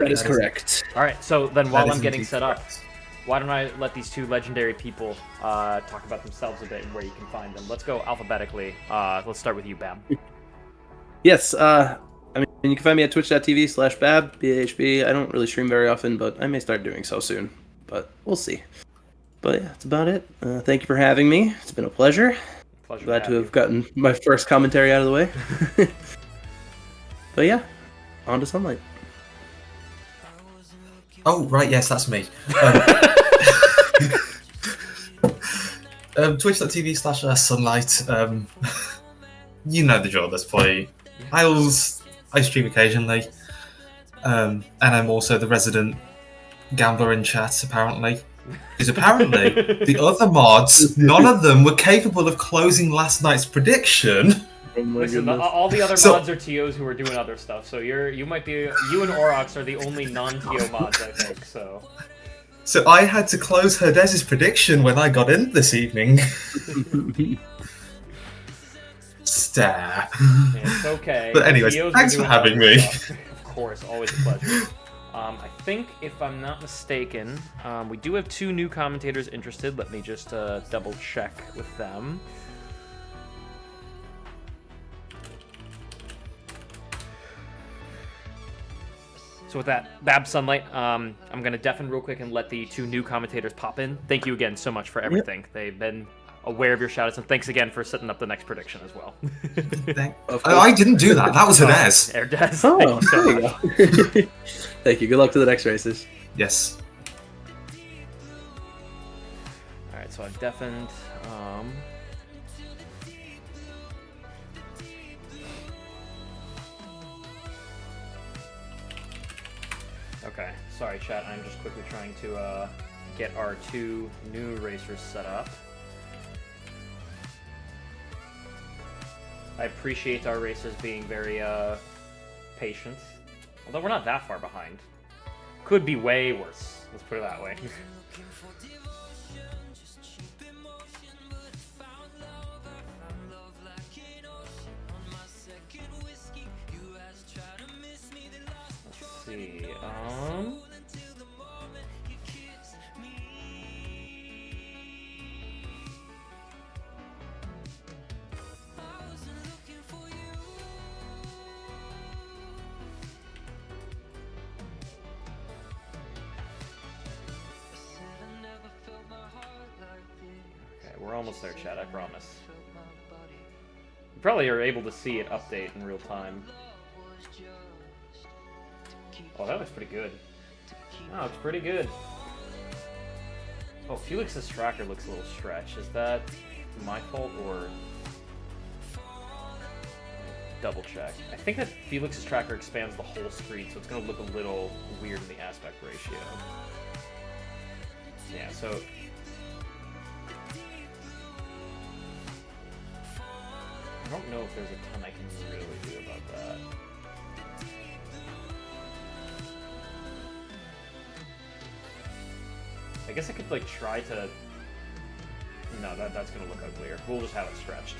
That is correct. All right, so then while That I'm is getting indeed set up, correct. why don't I let these two legendary people talk about themselves a bit and where you can find them. Let's go alphabetically. Let's start with you, Bab. Yes, I mean, you can find me at twitch.tv/Bab, BHB. I don't really stream very often, but I may start doing so soon. But we'll see. But yeah, that's about it. Thank you for having me. It's been a pleasure. Pleasure Glad to you. have gotten my first commentary out of the way. But yeah, on to Sunlight. Oh, right, yes, that's me. Twitch.tv/Sunlight. You know the drill at this point. I stream occasionally. And I'm also the resident gambler in chat, apparently. Because apparently, the other mods, none of them were capable of closing last night's prediction. Oh my Listen, goodness. all the other So- mods are TOs who are doing other stuff. So you and Orox are the only non-TO mods, I think. So I had to close Herdez's prediction when I got in this evening. Stare. It's okay. But anyways, TOs were thanks for doing having other me. stuff. Of course, always a pleasure. I think, if I'm not mistaken, we do have 2 new commentators interested. Let me just double check with them. So with that, Bab Sunlight, I'm going to deafen real quick and let the 2 new commentators pop in. Thank you again so much for everything. Yep. They've been aware of your shoutouts, and thanks again for setting up the next prediction as well. I didn't do that. That was Herdez. Herdez, Oh, thank you so there you much. go. Thank you. Good luck to the next races. Yes. Alright, so I've deafened. Okay, sorry chat, I'm just quickly trying to get our 2 new racers set up. I appreciate our racers being very patient, although we're not that far behind. Could be way worse, let's put it that way. Let's see, we're almost there, chat, I promise. You probably are able to see it update in real time. Oh, that looks pretty good. Oh, it's pretty good. Oh, Felix's tracker looks a little stretched. Is that my fault or... Double check. I think that Felix's tracker expands the whole screen, so it's going to look a little weird in the aspect ratio. Yeah, so... I don't know if there's a ton I can really do about that. I guess I could like try to... No, that's gonna look uglier. We'll just have it stretched.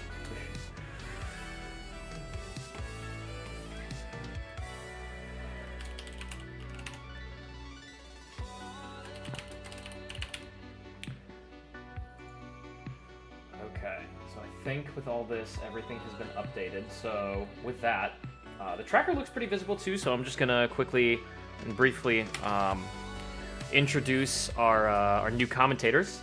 Okay, so I think with all this, everything has been updated. So with that, the tracker looks pretty visible too, so I'm just gonna quickly and briefly introduce our new commentators.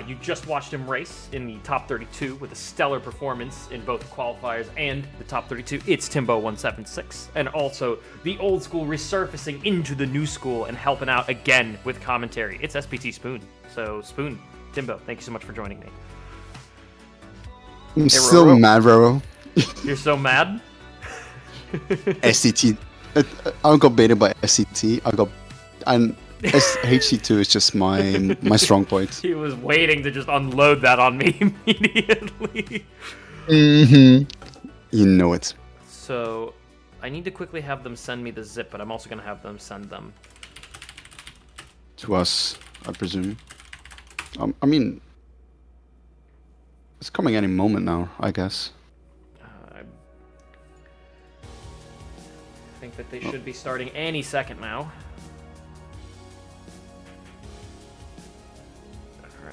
You just watched him race in the top 32 with a stellar performance in both the qualifiers and the top 32. It's Timbo176, and also the old school resurfacing into the new school and helping out again with commentary. It's SPT Spoon. So Spoon, Timbo, thank you so much for joining me. I'm still mad, Roro. You're so mad? SCT. I got baited by SCT. And HC2 is just my strong point. He was waiting to just unload that on me immediately. You know it. So, I need to quickly have them send me the zip, but I'm also going to have them send them. To us, I presume. I mean, it's coming any moment now, I guess. I think that they should be starting any second now.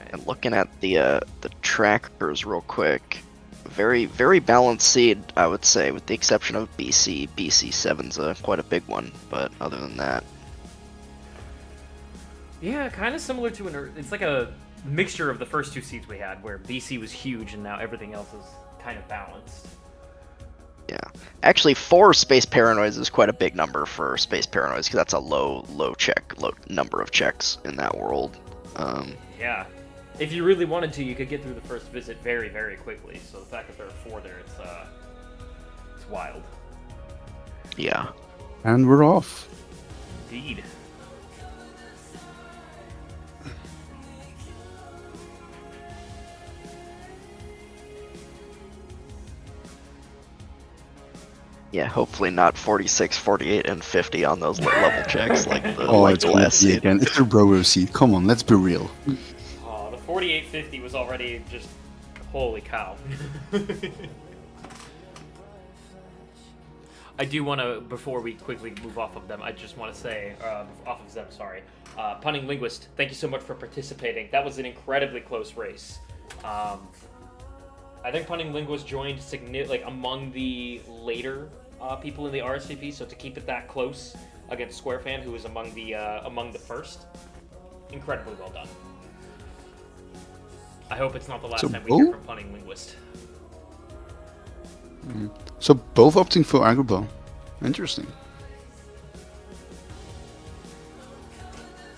right. And looking at the trackers real quick, very balanced seed, I would say, with the exception of BC. BC7's quite a big one, but other than that, Yeah, kind of similar to it's like a mixture of the first two seeds we had, where BC was huge and now everything else is kind of balanced. yeah. Actually, 4 Space Paranoids is quite a big number for Space Paranoids, because that's a low number of checks in that world. Yeah. If you really wanted to, you could get through the first visit very, very quickly. So the fact that there are 4 there, it's wild. Yeah. And we're off. Indeed. Yeah, hopefully not 46, 48, and 50 on those level checks like the Oh, like it's the gonna last be seed. again. It's the Robo seed. Come on, let's be real. Oh, the 4850 was already just holy cow. I do want to, before we quickly move off of them, I just want to say, off of them, sorry. Punning Linguist, thank you so much for participating. That was an incredibly close race. I think Punning Linguist joined among the later people in the RSVP, so to keep it that close against SquareFan, who was among the first, incredibly well done. I hope it's not the last time we hear from Punning Linguist. So both opting for Agrabah. Interesting.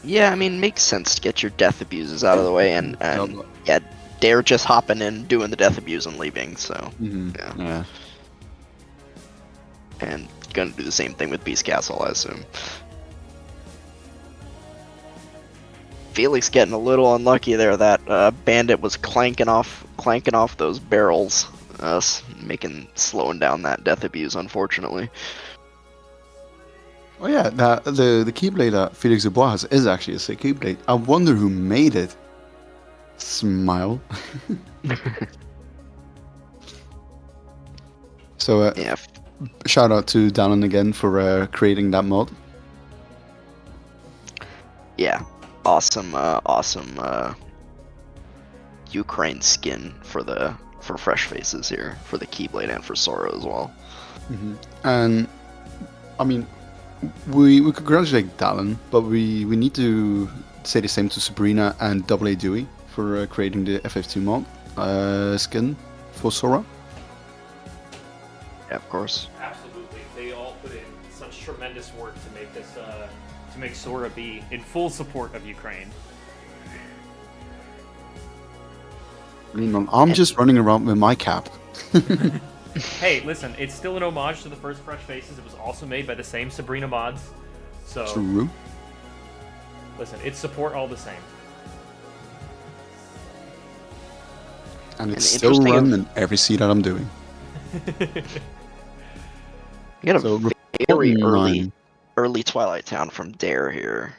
Yeah, I mean, makes sense to get your death abuses out of the way, and yeah, Dare just hopping in, doing the death abuse, and leaving. So Yeah. and gonna do the same thing with Beast Castle, I assume. Felix getting a little unlucky there. That bandit was clanking off those barrels, slowing down that death abuse, unfortunately. Oh yeah, the Keyblade that FelixDubois has is actually a sick Keyblade. I wonder who made it. Smile. So Yeah, shout out to Dallin again for creating that mod. yeah, awesome Ukraine skin for fresh faces here, for the Keyblade and for Sora as well. And I mean, we congratulate Dallin, but we need to say the same to Sabrina and AA Dewey for creating the FF2 mod skin for Sora. Yeah, of course. Absolutely, they all put in such tremendous work to make this, to make Sora be in full support of Ukraine. Meanwhile, I'm just running around with my cap. Hey, listen, it's still an homage to the first Fresh Faces. It was also made by the same Sabrina mods. So, True. listen, it's support all the same. And it's And still interesting run of- in every seed that I'm doing. You got a So very reporting early Twilight Town from Dare here.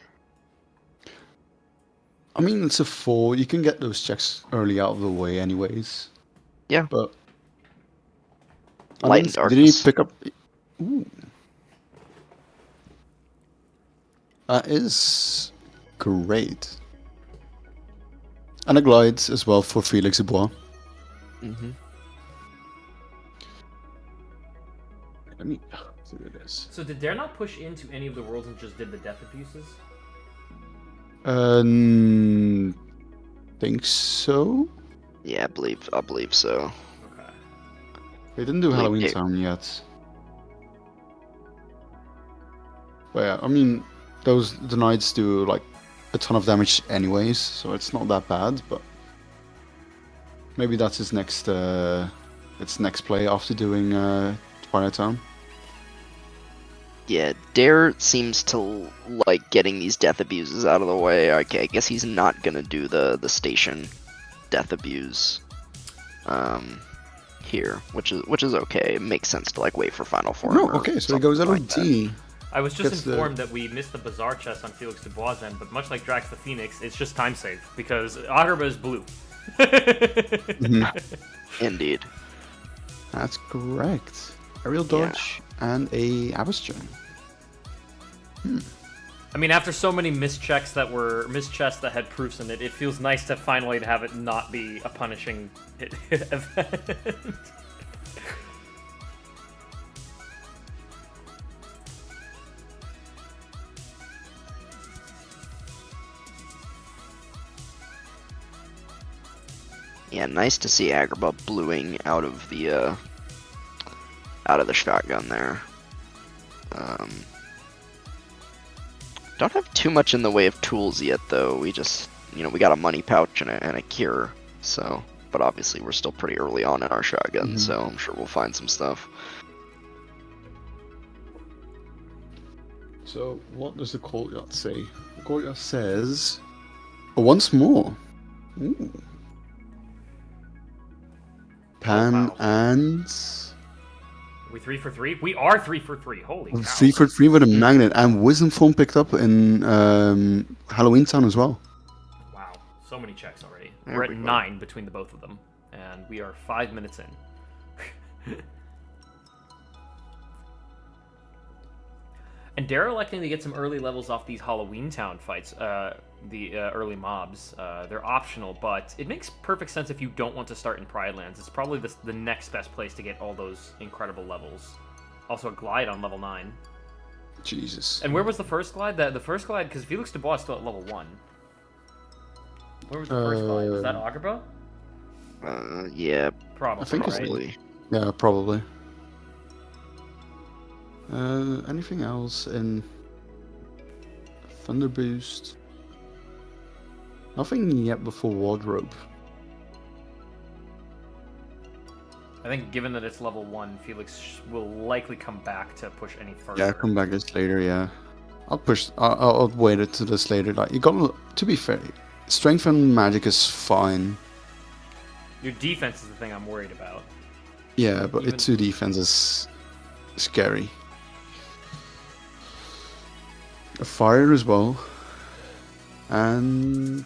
I mean, it's a 4. You can get those checks early out of the way anyways. Yeah. But Light and did he Darkness. pick up... Ooh. That is great. And a glides as well for FelixDubois. Mm-hmm. Let me see what it is. So did Dare not push into any of the worlds and just did the death abuses? Think so. Yeah, I believe so. Okay. They didn't do Like Halloween it- Town yet. But yeah, I mean, the knights do like a ton of damage anyways, so it's not that bad. But maybe that's his next play after doing Twilight Town. Yeah, Dare seems to like getting these death abuses out of the way. Okay, I guess he's not gonna do the station death abuse here, which is okay. It makes sense to like wait for Final Form. No, or okay, so he something goes like LOD. I was just Gets the- informed that we missed the Bazaar chest on FelixDubois' end, but much like Drax the Phoenix, it's just time save, because Agrabah is blue. that. Indeed. That's correct. Aerial dodge and a Abyss Gem. I mean, after so many mischecks that had proofs in it, it feels nice to finally have it not be a punishing event. Yeah, nice to see Agrabah bluing out of the shotgun there. Don't have too much in the way of tools yet, though. We just, we got a money pouch and a cure. So, but obviously we're still pretty early on in our shotgun, so I'm sure we'll find some stuff. So, what does the courtyard say? The courtyard says, once more. Ooh. Pan wow. and... Are we 3 for 3? We are 3 for 3. Holy cow. 3 for 3 with a magnet, and Wisdom Form picked up in Halloween Town as well. Wow. So many checks already. There We're at we go. 9 between the both of them. And we are 5 minutes in. And Dare electing to get some early levels off these Halloween Town fights, the early mobs. They're optional, but it makes perfect sense if you don't want to start in Pride Lands. It's probably the next best place to get all those incredible levels. Also a glide on level 9. Jesus. And where was the first glide? The first glide, because FelixDubois is still at level 1. Where was the first glide? Was that Agrabah? Yeah, Probably, I think it's right? probably. Yeah, probably. Anything else in Thunder Boost? Nothing yet before Wardrobe. I think given that it's level 1, Felix will likely come back to push any further. Yeah, come back this later. Yeah, I'll push. I'll wait it to this later. Like you got to be fair, strength and magic is fine. Your defense is the thing I'm worried about. Yeah, but Even- it's 2 defense is scary. A fire as well, and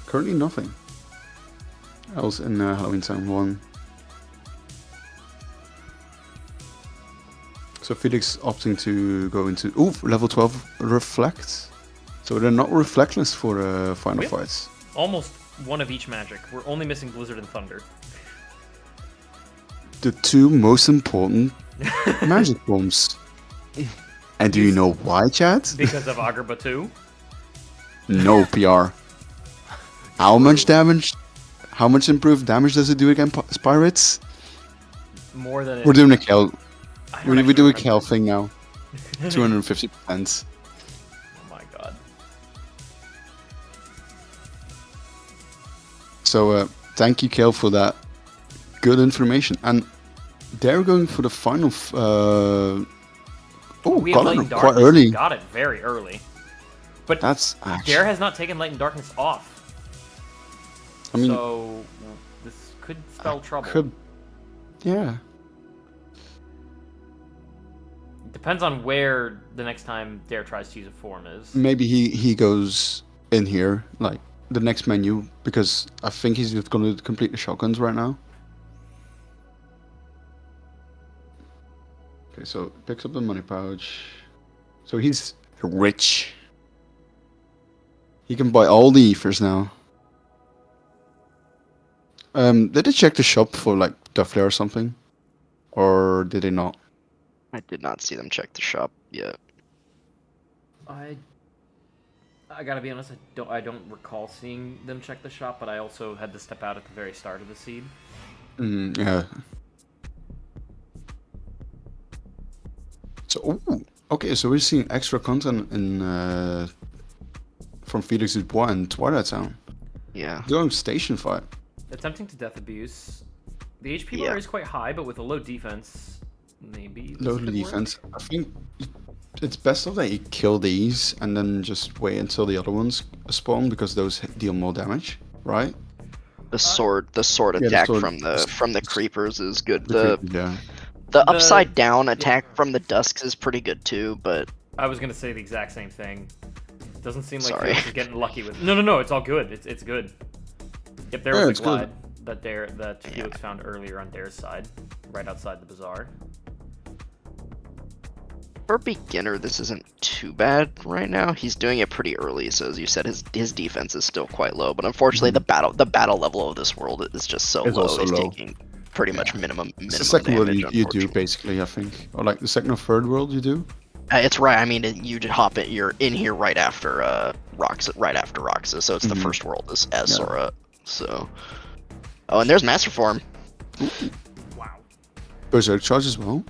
currently nothing else in Halloween Town 1. So Felix opting to go into level 12 reflect. So they're not reflectless for final Really? fights. Almost one of each magic. We're only missing Blizzard and Thunder. The 2 most important magic bombs. And do you know why, chat? Because of Agrabah 2. No PR. How much damage? How much improved damage does it do against pirates? More than it. We're doing a Kel. I don't We actually do a remember. Kel thing now. 250%. Oh my god. So thank you, Kel, for that good information. And they're going for the final. We have got Light it and quite Darkness. early. Got it very early. But That's Dare actually. has not taken Light and Darkness off. I mean, So this could spell trouble. could. Yeah. Depends on where the next time Dare tries to use a form is. Maybe he goes in here, like the next menu, because I think he's just going to complete the shotguns right now. Okay, so picks up the money pouch. So he's rich. He can buy all the ethers now. Did they check the shop for like Duffler or something? Or did they not? I did not see them check the shop yet. I gotta be honest, I don't recall seeing them check the shop, but I also had to step out at the very start of the seed. Yeah. So, okay, so we're seeing extra content in from FelixDubois and Twilight Town. Yeah. Doing station fight. Attempting to death abuse. The HP Yeah. bar is quite high, but with a low defense, maybe. This Low could work. defense. I think it's best that you kill these and then just wait until the other ones spawn because those deal more damage, right? The sword the attack sword- from the creepers is good. Yeah. The upside down attack from the dusks is pretty good too, but I was gonna say the exact same thing. Doesn't seem like Sorry. Felix is getting lucky with. No, it's all good. It's good. Yep, there Yeah, was it's a good. glide that Felix found earlier on Dare's side, right outside the bazaar. For a beginner, this isn't too bad right now. He's doing it pretty early, so as you said, his defense is still quite low. But unfortunately, the battle level of this world is just so It's low. also He's low. taking pretty much minimum It's the second damage. world you do, basically, I think. Or like the second or third world you do? It's right. I mean, you just hop it. You're in here right after Roxas. So it's the first world is as Yeah. Sora. So, oh, and there's Master Form. Wow. Berserk charge as well.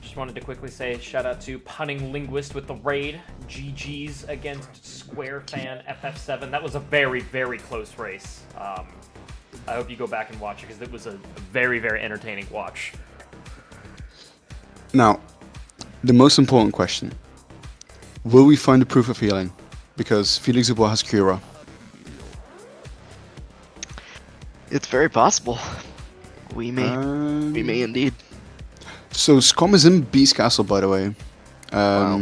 Just wanted to quickly say shout out to Punning Linguist with the raid. GG's against Square Fan FF7. That was a very, very close race. I hope you go back and watch it because it was a very, very entertaining watch. Now, the most important question. Will we find the proof of healing? Because FelixDubois has Cura. It's very possible. We may indeed. So Scum is in Beast Castle, by the way. Wow.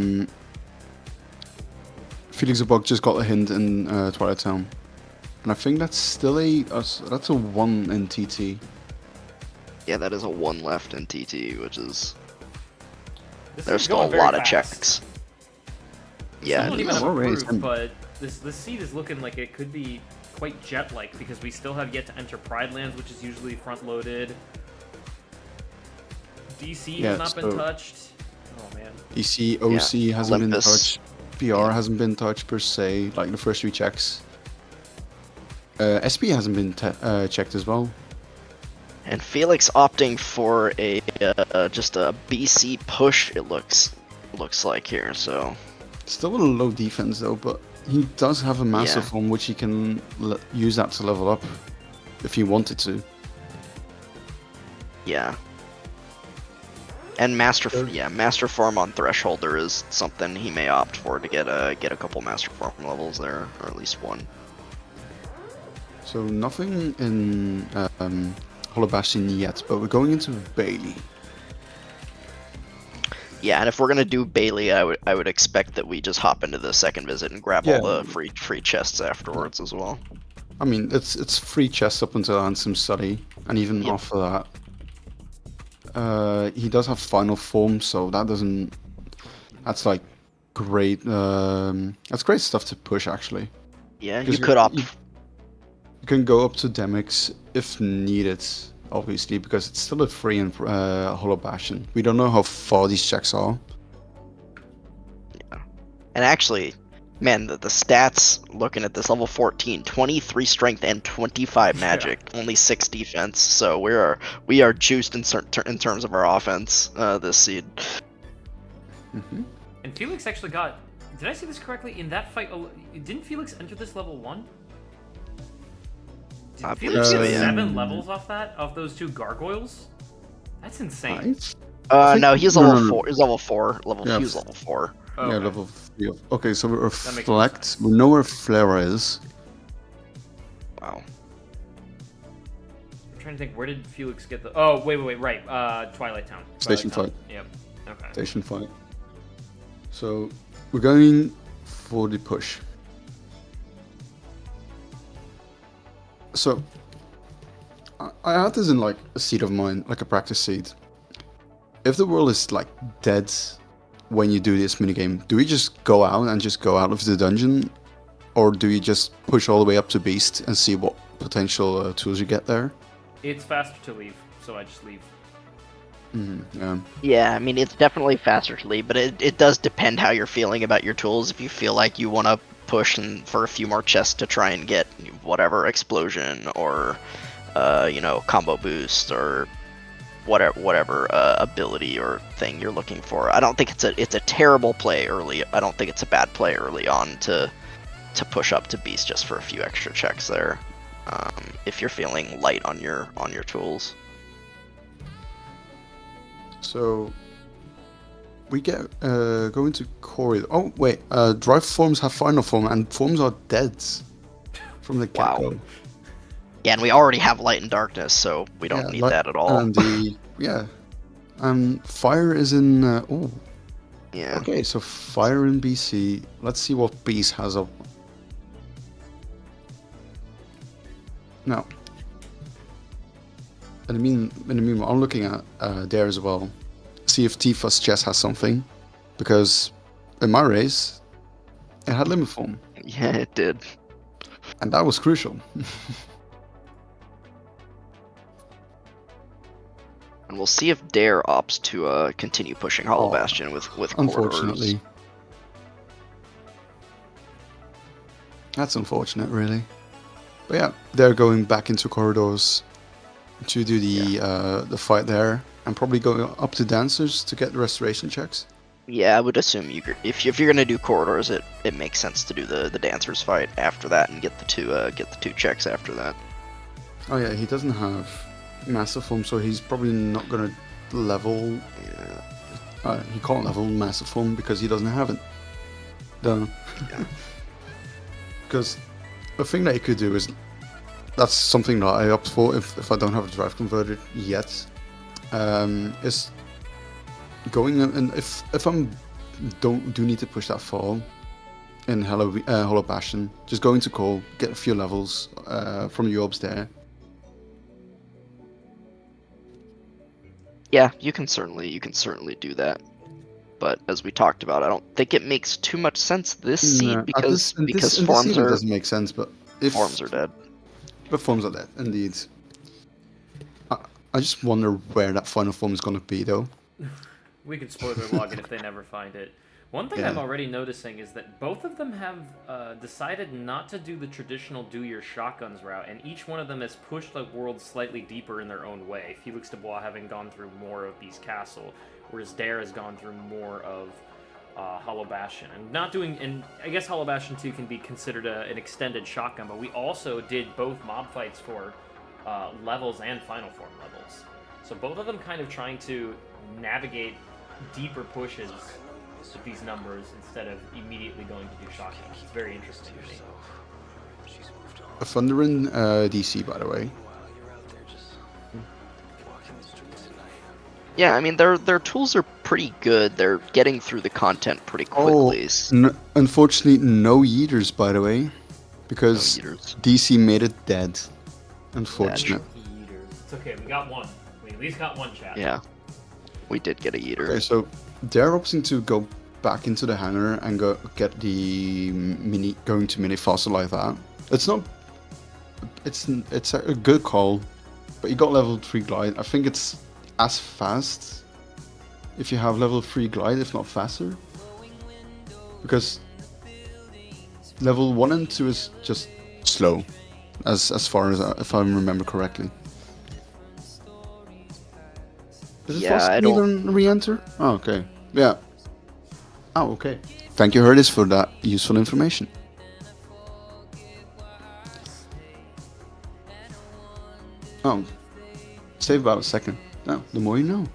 FelixDubois just got a hint in Twilight Town. And I think that's still that's a 1 in TT. Yeah, that is a 1 left in TT, which is... This There's is still a going very lot of fast. checks. Yeah, Still don't even is. have a More race, proof, but this seed is looking like it could be quite jet-like because we still have yet to enter Pride Lands, which is usually front-loaded. DC has not been touched. Oh man. DC, OC hasn't been Olympus. touched. PR hasn't been touched per se, like the first 3 checks. SP hasn't been checked as well. And Felix opting for a just a BC push. It looks like here. So Still a low defense though, but he does have a massive form which he can use that to level up if he wanted to. yeah. And master form on Thresholder is something he may opt for to get a couple master form levels there, or at least 1. So nothing in Hollow Bastion yet, but we're going into Bailey. Yeah, and if we're gonna do Bailey, I would expect that we just hop into the second visit and grab all the free chests afterwards as well. I mean, it's free chests up until Ansem Study, and even after that. He does have final form, so that's like great. That's great stuff to push actually. Yeah, Because you could opt. You can go up to Demix if needed, obviously, because it's still a free in Hollow Bastion. We don't know how far these checks are. Yeah. And actually, man, the stats looking at this level 14, 23 strength and 25 magic, only 6 defense. So we are juiced in terms of our offense this seed. And Felix actually got. Did I see this correctly? In that fight, didn't Felix enter this level 1? Did Felix get 7 levels off that? Of those 2 gargoyles? That's insane. No, he's level 4. He's level 4. He was level 4. Okay. Yeah, level 3. Okay, so we reflect. We know where Flare is. Wow. I'm trying to think. Where did Felix get the? Oh, wait, right. Twilight Town. Station Town. 5. Yep. Okay. Station 5. So we're going for the push. So I had this in like a seed of mine, like a practice seed. If the world is like dead when you do this minigame, do we just go out of the dungeon, or do you just push all the way up to Beast and see what potential tools you get there? It's faster to leave, so I just leave. Yeah, I mean, it's definitely faster to leave, but it does depend how you're feeling about your tools. If you feel like you want to push for a few more chests to try and get whatever explosion or combo boost or whatever ability or thing you're looking for. I don't think it's a terrible play early. I don't think it's a bad play early on to push up to Beast just for a few extra checks there. If you're feeling light on your tools. So we get go into Corey. Oh wait, drive forms have final form, and forms are dead from the get-go. Wow. Yeah, and we already have light and darkness, so we don't need that at all. And fire is in. Yeah. Okay, so fire in BC. Let's see what Beast has up. Now, in the meanwhile, I'm looking at there as well. See if Tifa's chest has something. because in my race, it had limit form, Yeah, it did. and that was crucial. And we'll see if Dare opts to continue pushing Hollow Oh, Bastion with corridors. Unfortunately. That's unfortunate, really. But yeah, they're going back into corridors to do the fight there, and probably going up to dancers to get the restoration checks. Yeah, I would assume if you're gonna do corridors, it makes sense to do the dancers fight after that and get the two checks after that. Oh yeah, he doesn't have massive form, so he's probably not gonna level. Yeah. He can't level massive form because he doesn't have it. Duh. Because the thing that he could do is, that's something that I opt for if I don't have a drive converter yet, is going in, and if I'm do need to push that far in Hollow Bastion, just going to call, get a few levels from the orbs there. Yeah, you can certainly do that. But as we talked about, I don't think it makes too much sense this seed because in this forms seed it are doesn't make sense, but if forms are dead. But forms are dead, indeed. I just wonder where that final form is going to be, though. We could spoiler log it if they never find it. One thing Yeah. I'm already noticing is that both of them have decided not to do the traditional do your shotguns route, and each one of them has pushed the world slightly deeper in their own way. FelixDubois having gone through more of Beast Castle, whereas Dare has gone through more of Hollow Bastion. And not doing, and I guess Hollow Bastion 2 can be considered an extended shotgun, but we also did both mob fights for levels and final form levels. So both of them kind of trying to navigate deeper pushes with these numbers instead of immediately going to do shotguns. It's very interesting to me. A Thunderin DC, by the way. Yeah, I mean their tools are pretty good. They're getting through the content pretty quickly. Unfortunately, no Yeeters, by the way, because No Yeeters. DC made it dead. Unfortunate. It's okay, we got one. We at least got one chat. Yeah, we did get a Yeeter. Okay, so they're opting to go back into the hangar and go get the going to mini fossil like that. It's not. It's a good call, but you got level 3 glide. I think it's as fast if you have level 3 glide, if not faster, because level 1 and 2 is just slow, as far as if I remember correctly. Does it Yeah, I don't. even re-enter? Oh, okay. Yeah. Oh, okay. Thank you, Herdis, for that useful information. Oh, save about a second. No, the more you know.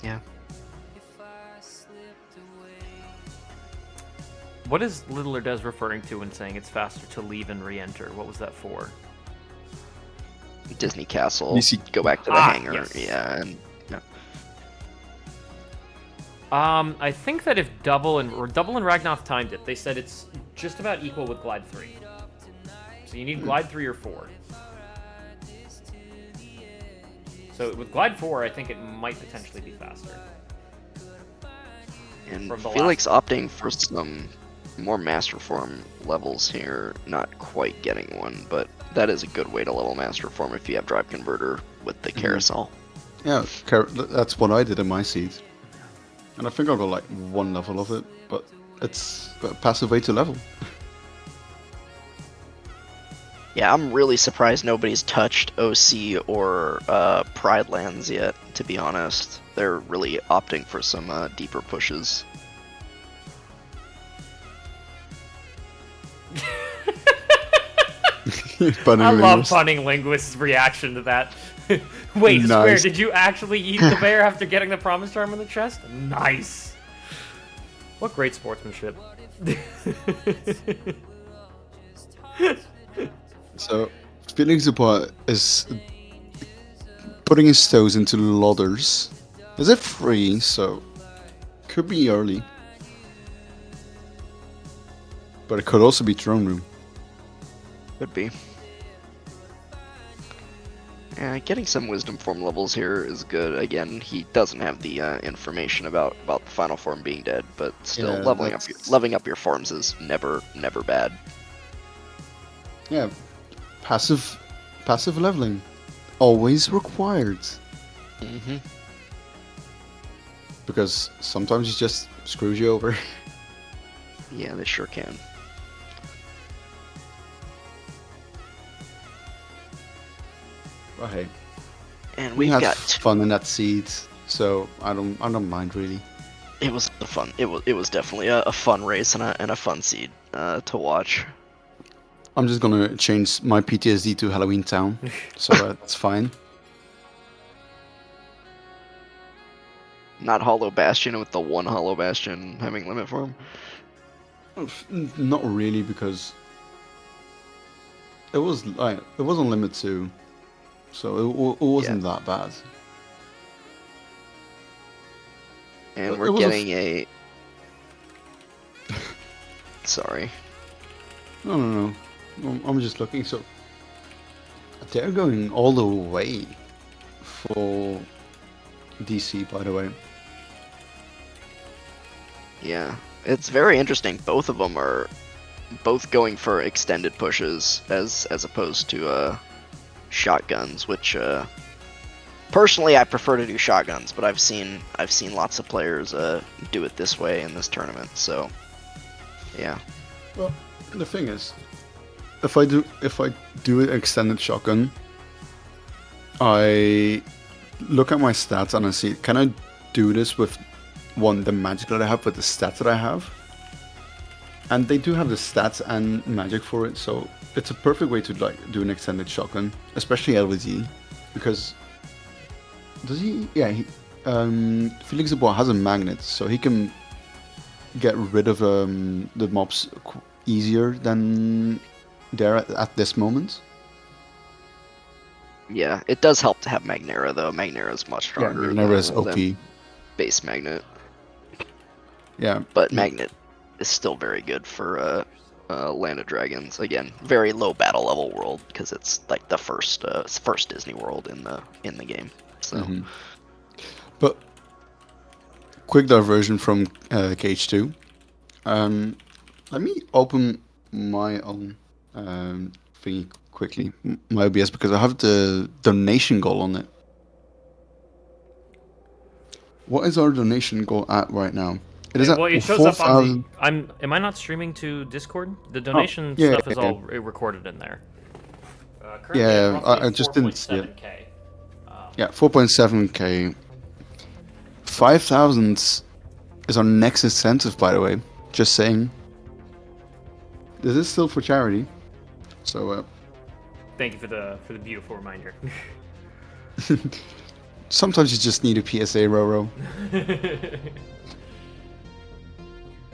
Yeah. What is Little or Des referring to when saying it's faster to leave and re-enter? What was that for? Disney Castle. DC. Go back to the hangar. Yes. Yeah, and I think that if Double and Ragnoff timed it, they said it's just about equal with Glide 3. So you need Glide 3 or 4. So with Glide 4, I think it might potentially be faster. and From the Felix opting for some more Master Form levels here. Not quite getting one, but that is a good way to level Master Form if you have Drive Converter with the Carousel. Yeah, that's what I did in my seed. And I think I got like 1 level of it, but it's a passive way to level. Yeah, I'm really surprised nobody's touched OC or Pride Lands yet, to be honest. They're really opting for some deeper pushes. I love Punning Linguist's reaction to that. Wait, Nice. Square, did you actually eat the bear after getting the promise charm in the chest? Nice. What great sportsmanship. So, FelixDubois is putting his toes into Lodders. Is it free? So, could be early. But it could also be Throne Room. Could be. Yeah, getting some wisdom form levels here is good. Again, he doesn't have the information about the final form being dead, but still Yeah, leveling up your forms is never bad. Yeah, passive leveling, always required. Mm-hmm. Because sometimes it just screws you over. Yeah, they sure can. But hey, And we we've had got fun in that seed, so I don't mind really. it was definitely a fun race and a fun seed to watch. I'm just gonna change my PTSD to Halloween Town, so that's fine. Not Hollow Bastion with the one Hollow Bastion having limit form. Not really, because it was on limit 2, so it wasn't that bad. And It we're was a getting a. Sorry. No. I'm just looking. So they're going all the way for DC, by the way. Yeah, it's very interesting. Both of them are both going for extended pushes as opposed to shotguns, which personally I prefer to do shotguns, but I've seen lots of players do it this way in this tournament. So yeah. Well, the thing is, if I do an extended shotgun, I look at my stats and I see, can I do this with the magic that I have with the stats that I have? And they do have the stats and magic for it, so it's a perfect way to do an extended shotgun, especially LVD, because does he? Yeah, FelixDubois has a magnet, so he can get rid of the mobs easier than there at this moment. Yeah, it does help to have Magnera though. Magnera is much stronger Magnera is OP. than base Magnet. Yeah, But Magnet is still very good for Land of Dragons. Again, very low battle level world because it's like the first Disney world in the game. So, but quick diversion from KH2. Let me open my own thingy quickly, my OBS, because I have the donation goal on it. What is our donation goal at right now? It is at Well, it shows up on the. 4,000. Am I not streaming to Discord? The donation yeah, stuff is yeah. all recorded in there. Currently Yeah, at roughly I just didn't see it. 4.7K. Yeah, 4.7k. 5,000 is our next incentive, by the way. Just saying. This is still for charity, so. Thank you for the beautiful reminder. Sometimes you just need a PSA, Roro.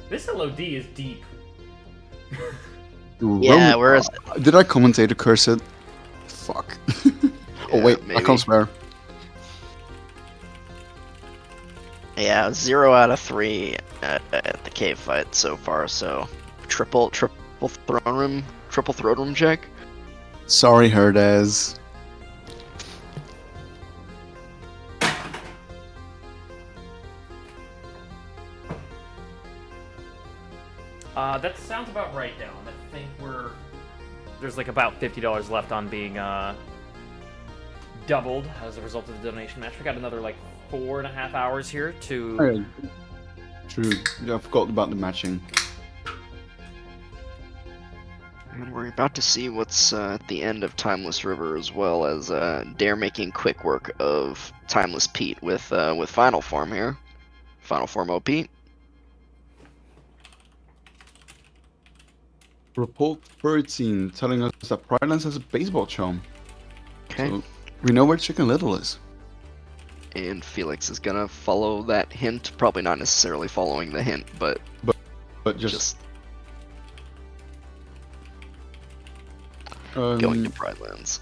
This LOD is deep. yeah, whereas Did I commentate a curse it? Fuck. Oh wait, maybe. I can't swear. Yeah, 0 out of 3 at the cave fight so far. So triple throne room check. Sorry, Herdez. That sounds about right, Dylan. I think there's like about $50 left on being doubled as a result of the donation match. We got another like 4.5 hours here to. Okay. True. Yeah, I forgot about the matching. And we're about to see what's at the end of Timeless River, as well as Dare making quick work of Timeless Pete with Final Form here. Final Form OP. Report 13 telling us that Pridelands has a baseball charm. Okay. So we know where Chicken Little is. And Felix is gonna follow that hint. Probably not necessarily following the hint, but just going to Pridelands.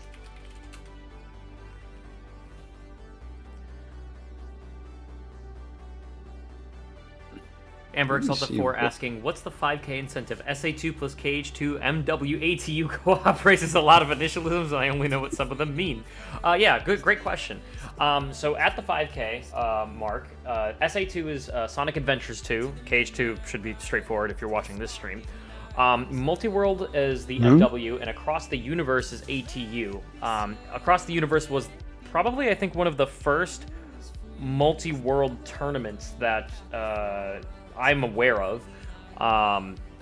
Amber Let me Exalta see 4 what- asking, what's the 5K incentive? SA2 plus KH2 MWATU co-op raises a lot of initialisms, and I only know what some of them mean. Yeah, great question. So at the 5K mark, SA2 is Sonic Adventures 2. KH2 should be straightforward if you're watching this stream. Multiworld is the MW, and Across the Universe is ATU. Across the Universe was probably, I think, one of the first multi-world tournaments that I'm aware of,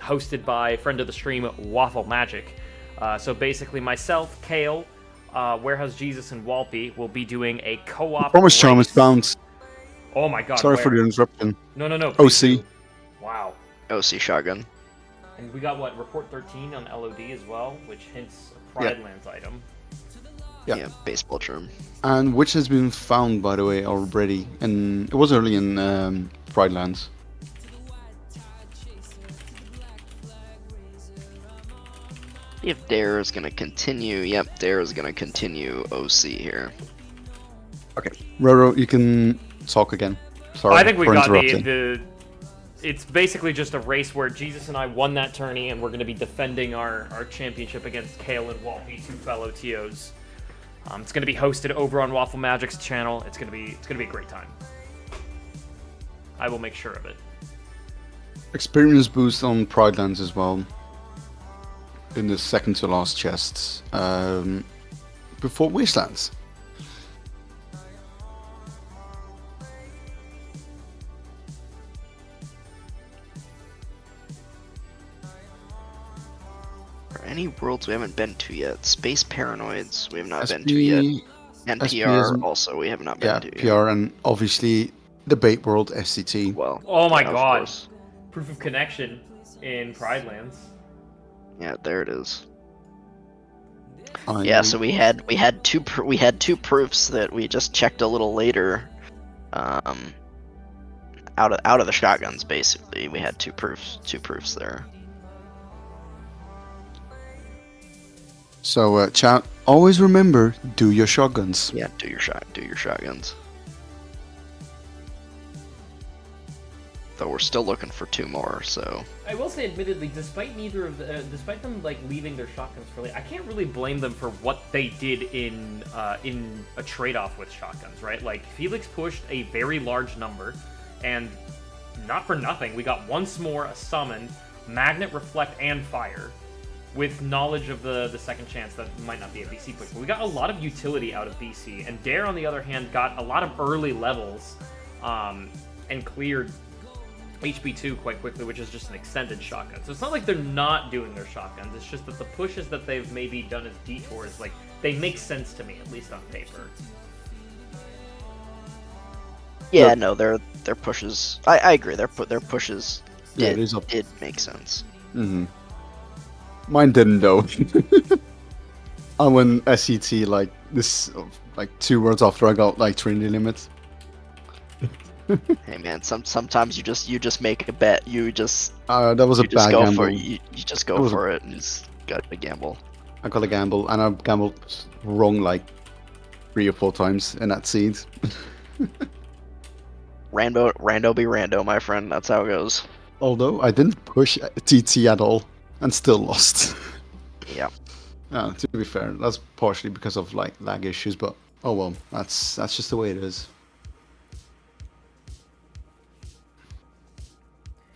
hosted by friend of the stream Waffle Magic. So basically myself, Kale, Warehouse Jesus, and Walpy will be doing a co-op Promise Charm is race. bounced. Oh my god. Sorry where? for the interruption. No, please OC. do. Wow. OC shotgun. And we got, what, Report 13 on LOD as well, which hints a Pride Lands item. Yeah. Baseball term. And which has been found, by the way, already. And it was early in Pride Lands. If Dare is gonna continue, yep, Dare is gonna continue OC here. Okay. Roro, you can talk again. Sorry I think we for got interrupting. it's basically just a race where Jesus and I won that tourney, and we're going to be defending our championship against Kale and Walpy, two fellow TOs. It's going to be hosted over on Waffle Magic's channel. It's going to be a great time. I will make sure of it. Experience boost on Pride Lands as well. In the second to last chests. Before Wastelands. Are any worlds we haven't been to yet? Space Paranoids we have not been to SP yet. And SP PR isn't- also we have not been Yeah, to yet. PR and obviously the Bait World SCT. Well, Oh my yeah, of god. course. Proof of connection in Pride Lands. Yeah, there it is. I Yeah, so we had two proofs that we just checked a little later. Out of the shotguns, basically, we had two proofs there. So chat, always remember, do your shotguns. Yeah, do your shotguns. Though we're still looking for two more, so. I will say, admittedly, despite them like leaving their shotguns for late, I can't really blame them for what they did in a trade-off with shotguns, right? Like Felix pushed a very large number, and not for nothing, we got once more a summon, magnet, reflect, and fire, with knowledge of the second chance that might not be a BC push. But we got a lot of utility out of BC, and Dare, on the other hand, got a lot of early levels, and cleared HB2 quite quickly, which is just an extended shotgun. So it's not like they're not doing their shotguns, it's just that the pushes that they've maybe done as detours, like, they make sense to me, at least on paper. Yeah, Yep. no, their pushes. I agree. Their pushes Yeah, did, it is up. did make sense. Mm-hmm. Mine didn't though. I went SET like this, like 2 words after I got like Trinity limit. Hey man, sometimes you just make a bet. You just That was a you just bad go gamble. for it. You just go That was a- for it and just got to gamble. I got a gamble, and I gambled wrong like 3 or 4 times in that seed. Rando be rando, my friend. That's how it goes. Although I didn't push TT at all, and still lost. Yeah. To be fair, that's partially because of like lag issues, but oh well, that's just the way it is.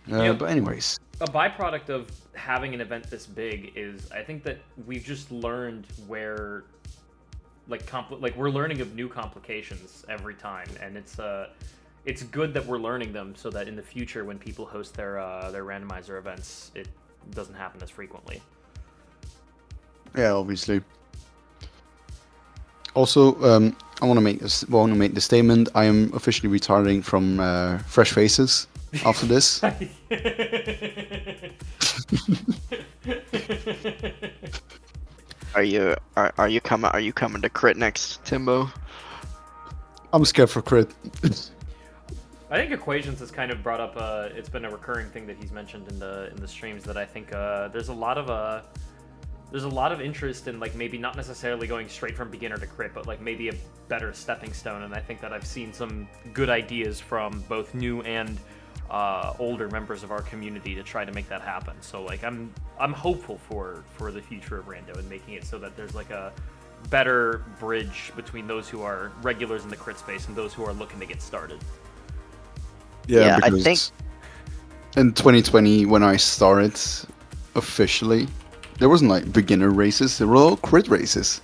Yeah. But anyways, A byproduct of having an event this big is, I think that we've just learned where, like, we're learning of new complications every time, and it's good that we're learning them so that in the future, when people host their randomizer events, it doesn't happen as frequently. yeah, obviously. Also, I want to make the statement. I am officially retiring from Fresh Faces after this. Are you coming to crit next, Timbo? I'm scared for crit. I think Equations has kind of brought up. It's been a recurring thing that he's mentioned in the streams, that I think there's a lot of interest in, like, maybe not necessarily going straight from beginner to crit, but like maybe a better stepping stone. And I think that I've seen some good ideas from both new and older members of our community to try to make that happen. So like I'm hopeful for the future of Rando and making it so that there's like a better bridge between those who are regulars in the crit space and those who are looking to get started. Yeah, I because think- in 2020 when I started officially, there wasn't like beginner races. They were all crit races,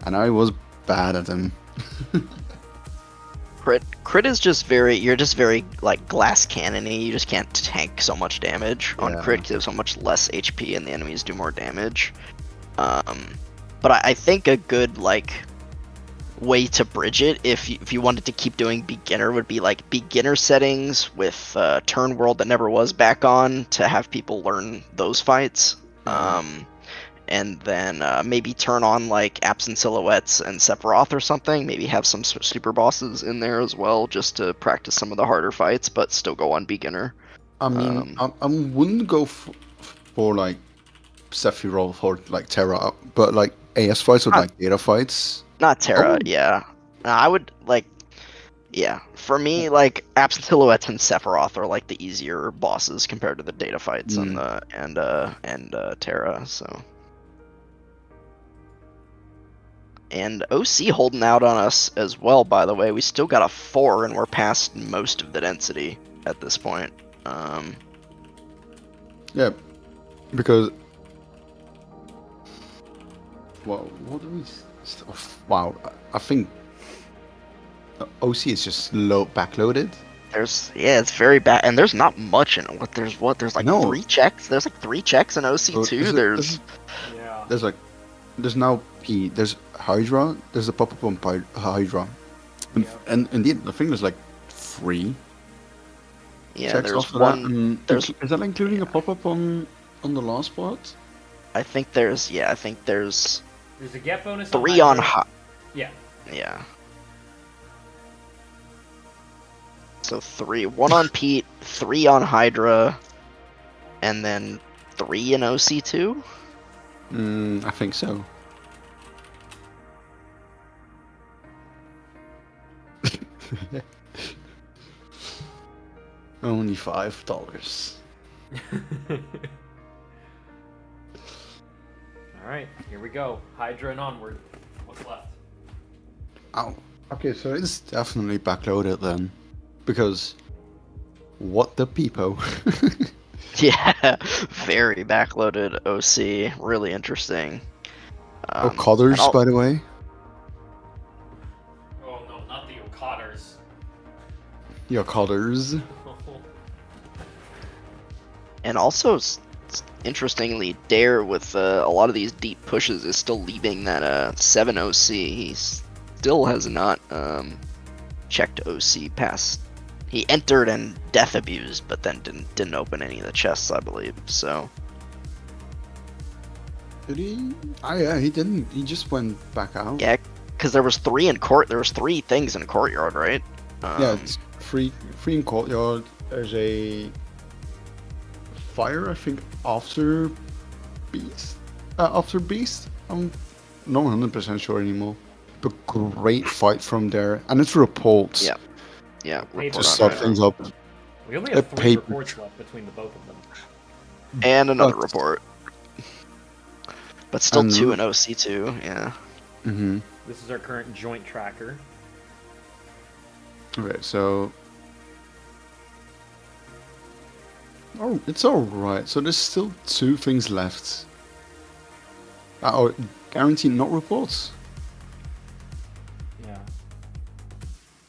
and I was bad at them. Crit is just you're just very like glass cannony. You just can't tank so much damage on Yeah. crit because you have so much less HP and the enemies do more damage. But I think a good like way to bridge it, if you wanted to keep doing beginner, would be like beginner settings with turn world that never was back on to have people learn those fights. And then maybe turn on like absent silhouettes and Sephiroth or something. Maybe have some super bosses in there as well, just to practice some of the harder fights, but still go on beginner. I mean, I wouldn't go for like Sephiroth or like Terra, but like AS fights or like data fights. Not Terra, Oh. yeah. I would like, yeah. For me, like absent silhouettes and Sephiroth are like the easier bosses compared to the data fights and Terra. So. And OC holding out on us as well, by the way. We still got a 4 and we're past most of the density at this point. Yeah, because well, what do we? Wow, I think OC is just backloaded. It's very bad, and there's not much in it. There's like No. 3 checks. There's like 3 checks in OC too. Yeah. There's now P. There's Hydra. There's a pop-up on Hydra, and indeed, I think there's like 3 Yeah, checks there's after one. that. And there's- is that including a pop-up on the last part? I think there's There's a get bonus. 3 on Hydra. high. Yeah. Yeah. So 3, 1 on Pete, 3 on Hydra, and then 3 in OC2. I think so. Only $5. All right, here we go. Hydra and onward. What's left? Oh, okay, so it's definitely backloaded then, because what the peepo? Yeah, very backloaded OC. Really interesting. O'Cotters, and by the way. Oh no, not the O'Cotters. The O'Cotters. And also, interestingly, Dare with a lot of these deep pushes is still leaving that 7 OC. He still has not checked OC past. He entered and death abused, but then didn't open any of the chests, I believe. So. Did he? Oh yeah, he didn't. He just went back out. Yeah, because there was 3 in court. There was 3 things in courtyard, right? Yeah, it's free in courtyard. There's a fire, I think, after Beast. I'm not 100% sure anymore. But great fight from there, and it's reports. Yeah. Yeah. Maybe report Just on start that. things up. We only A have 3 paper- reports left between the both of them. And another But- report. But still And- 2 in OC2, yeah. Mm-hmm. This is our current joint tracker. Okay, so. Oh, it's alright. So there's still 2 things left. Oh, guaranteed not reports. Yeah.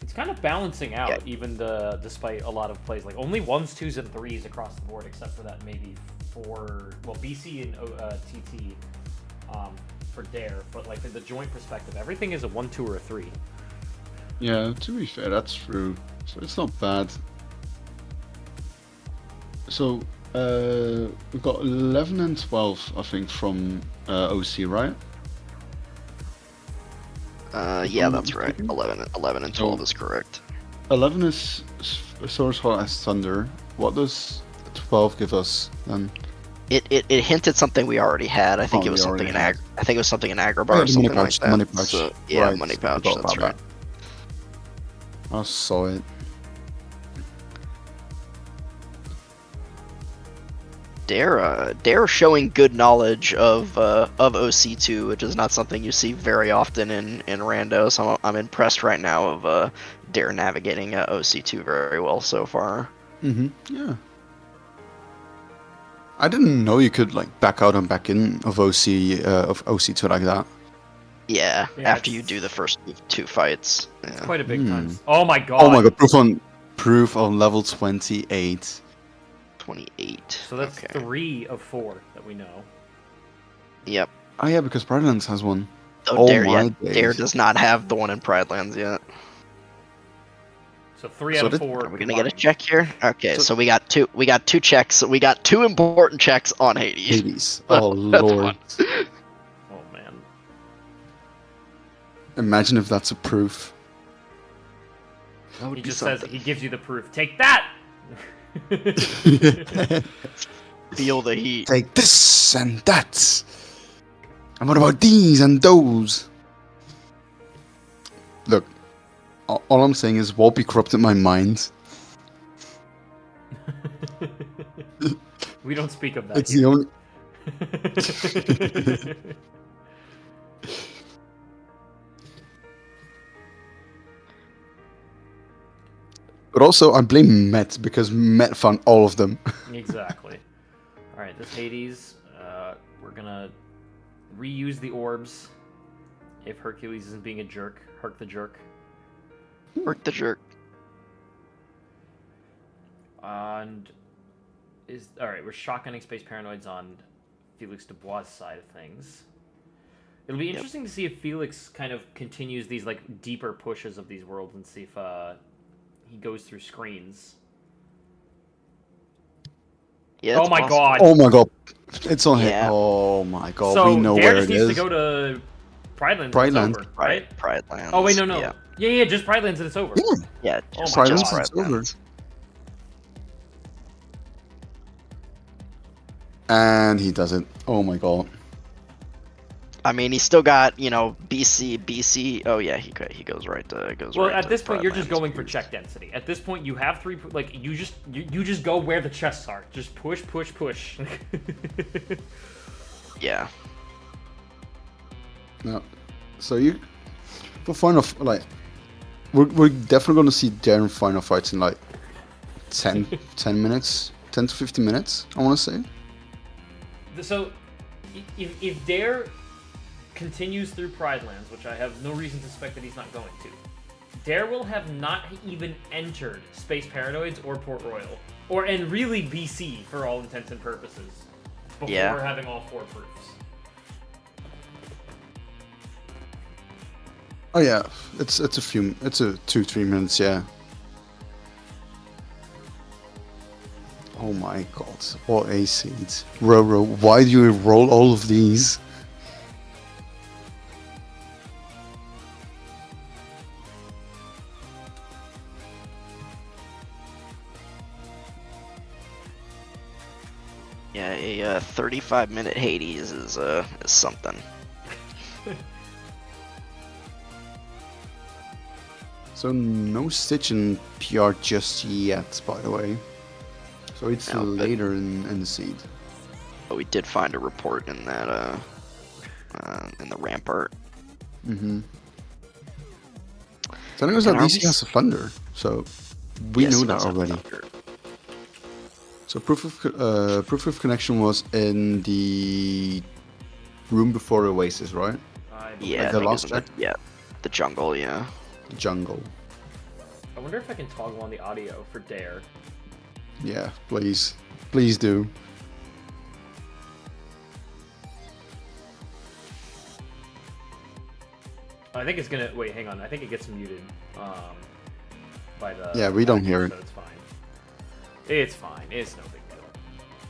It's kind of balancing out, Yeah. even despite a lot of plays. Like only 1s, 2s, and 3s across the board, except for that maybe 4. Well, BC and TT for Dare, but like in the joint perspective, everything is a 1, 2, or a 3. Yeah, to be fair, that's true. So it's not bad. So, we've got 11 and 12, I think, from OC, right? Yeah, that's right. mistaken? 11 and 12 Oh. is correct. 11 is Source Hall as Thunder. What does 12 give us then? It hinted something we already had. I think Oh, it was we something already in had. I think it was something in Agrabar Oh, or the something money like pouch, that. money pouch. So, yeah, Right, money I pouch. forgot That's about right. I saw it. Dare showing good knowledge of OC2, which is not something you see very often in Rando. So I'm impressed right now of Dare navigating OC2 very well so far. Yeah. I didn't know you could like back out and back in of OC2 like that. Yeah, Yeah, after you it's- do the first 2 fights. It's Yeah. quite a big time. Oh my god. Oh my god, proof on level 28. 28. So that's okay. 3 of 4 that we know. Yep. Oh yeah, because Bridelands has one. Oh, Dare, my yeah, Dare days. does not have the one in Pridelands yet. So 3 So out of did- 4. Are we gonna get a combined. check here? Okay, So- so we got 2. We got 2 checks. We got 2 important checks on Hades. Hades. Oh That's lord. fun. Oh man. Imagine if that's a proof. That would He be just says something. he gives you the proof. Take that. Feel the heat. Take this and that. And what about these and those? Look, all I'm saying is Wolpe corrupted my mind. We don't speak of that. It's the only. But also, I blame Matt because Matt found all of them. Exactly. All right, this Hades, we're gonna reuse the orbs. If Hercules isn't being a jerk, Herc the jerk. Work the jerk. And all right. We're shotgunning Space Paranoids on FelixDubois' side of things. It'll be interesting to see if Felix kind of continues these like deeper pushes of these worlds and see if he goes through screens. Yeah. Oh it's my possible. god. Oh my god. It's on him. Yeah. Oh my god. So we know Dare where just it needs is. to go to Pridelands. and Pridelands. It's over, right? Pridelands. Oh wait, no. Yeah. Yeah, just Pridelands and it's over. Yeah. Yeah. Oh Just, my just God. It's over. Pridelands. And he does it. Oh my god. I mean, he's still got, BC. Oh yeah, he goes right to Well, right at to this point, you're Pridelands. just going for check density. At this point, you have 3. Like you just go where the chests are. Just push. Yeah. No. So for final we're definitely gonna see Darren final fights in like 10 minutes, 10 to 15 minutes. I want to say. So, if Dare continues through Pridelands, which I have no reason to suspect that he's not going to, Dare will have not even entered Space Paranoids or Port Royal, and really BC for all intents and purposes, before Yeah. having all 4 proofs. Oh yeah, it's a 2-3 minutes. Yeah. Oh my god, what a seed. Roro, why do you roll all of these? Yeah, a 35-minute Hades is something. So no Stitch in PR just yet, by the way. So it's No, but- later in the seed. But we did find a report in that in the Rampart. Mm-hmm. Telling us that And are DC we has a Thunder, so we Yes, knew he that does have already. Thunder. So proof of connection was in the room before Oasis, right? Yeah, the I think last it's in check? the jungle. Yeah. The jungle. I wonder if I can toggle on the audio for Dare. Yeah, please do. I think it's gonna wait. Hang on. I think it gets muted by the. Yeah, we don't hear it. So it's fine. It's fine. It's no big deal.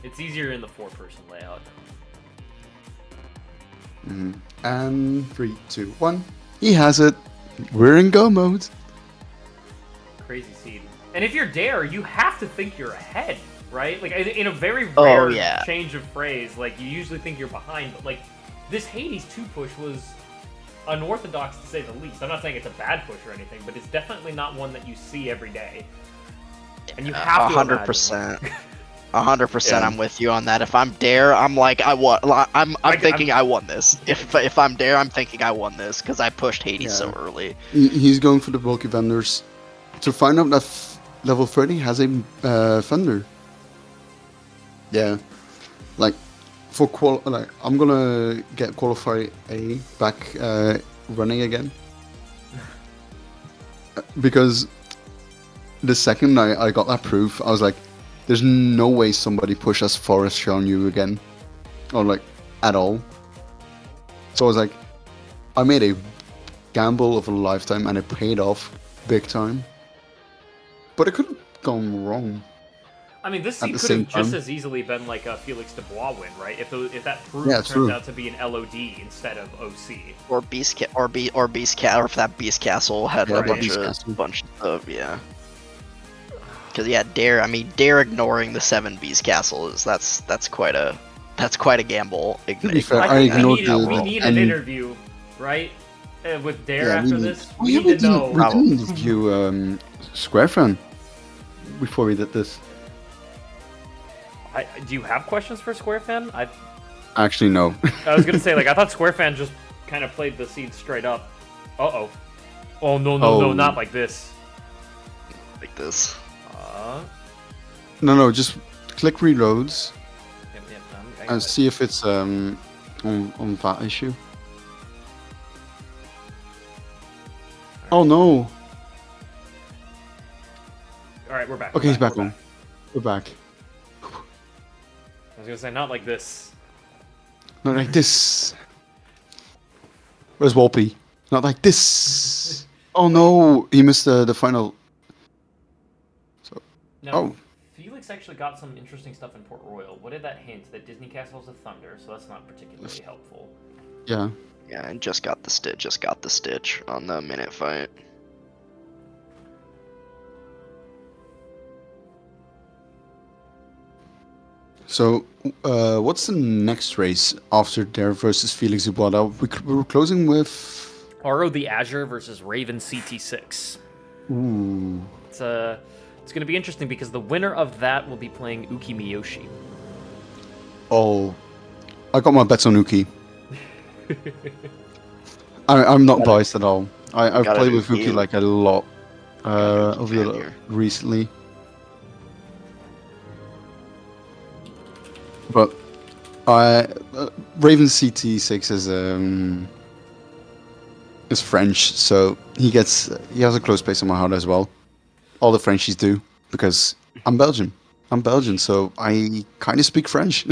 It's easier in the 4-person layout. Mm-hmm. And 3, 2, 1. He has it. We're in go mode. Crazy seed. And if you're Dare, you have to think you're ahead, right? Like in a very Oh, rare yeah. change of phrase, like you usually think you're behind, but like this Hades 2 push was unorthodox to say the least. I'm not saying it's a bad push or anything, but it's definitely not one that you see every day. And you have to 100%. 100%. Yeah. I'm with you on that. If I'm Dare, I'm like I won. I'm thinking I won this. If I'm Dare, I'm thinking I won this because I pushed Hades so early. He's going for the bulky vendors to find out that level 30 has a thunder. Yeah, like for I'm gonna get qualify A back running again because the second I got that proof, I was like, there's no way somebody pushed as far as Sean Yu again, or like at all. So I was like, I made a gamble of a lifetime and it paid off big time. But it could have gone wrong. I mean, this At seed the could same have just time. as easily been like a Felix Dubois win, right? If that proof Yeah, turns true. out to be an LOD instead of OC. Or Beast or if that Beast Castle had Yeah, a the bunch Beast of Castle. Because Dare ignoring the 7 Beast Castle that's quite a gamble. To be fair, I I think ignored we need an interview, right? With Dare after this. We need to know. We didn't interview Square Fan before we did this. Do you have questions for Square Fan? Actually, no. I was gonna say, like, I thought Square Fan just kind of played the seed straight up. Uh-oh. Oh, no, not like this. Like this. No, just click reloads I got and it. see if it's on that issue. Oh no! Alright, we're back. Okay, he's back we're on. We're back. I was gonna say, not like this. Not like this. Where's Wolpy? Not like this. Oh no! He missed the final. Now, Oh. Felix actually got some interesting stuff in Port Royal. What did that hint? That Disney Castle's a thunder, so that's not particularly helpful. Yeah. Yeah, and just got the stitch on the minute fight. So, what's the next race after Dare versus FelixDubois? We're closing with. Aro the Azure versus Raven CT6. Ooh. It's going to be interesting because the winner of that will be playing Uki Miyoshi. Oh, I got my bets on Uki. I'm not biased at all. I've gotta played do with Uki you. like a lot Gotta do Uki recently. But Raven CT6 is French, so he has a close place on my heart as well. All the Frenchies do, because I'm Belgian. So I kind of speak French.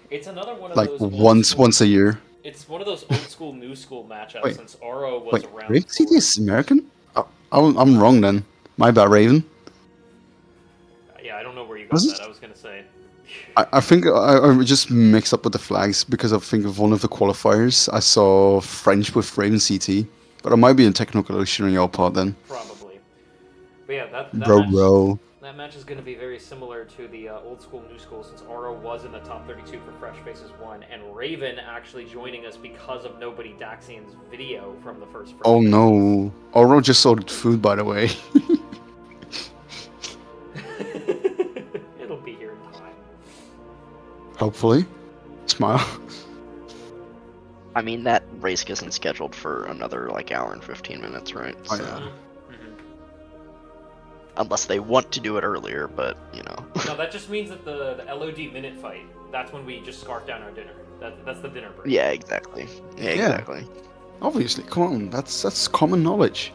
It's another one of Like those once a year. It's one of those old school, new school matchups Wait. since Aro was Wait, around. Raven CT is American? Oh, I'm wrong then. My bad, Raven. Yeah, I don't know where you got Was that. it? I was going to say. I think I just mixed up with the flags because I think of one of the qualifiers. I saw French with Raven CT, but it might be a technical issue on your part then. Probably. But yeah, that Bro. That match is going to be very similar to the old school, new school, since Aro was in the top 32 for Fresh Faces 1, and Raven actually joining us because of Nobody Daxian's video from the first Fresh Oh Faces. no. Oro just ordered food, by the way. It'll be here in time. Hopefully. Smile. I mean, that race isn't scheduled for another like hour and 15 minutes, right? Oh, So, yeah. unless they want to do it earlier, but you know. No, that just means that the LOD minute fight, that's when we just scarf down our dinner. That's the dinner break. Yeah, exactly. Yeah, Yeah. exactly. Obviously, come on. That's common knowledge.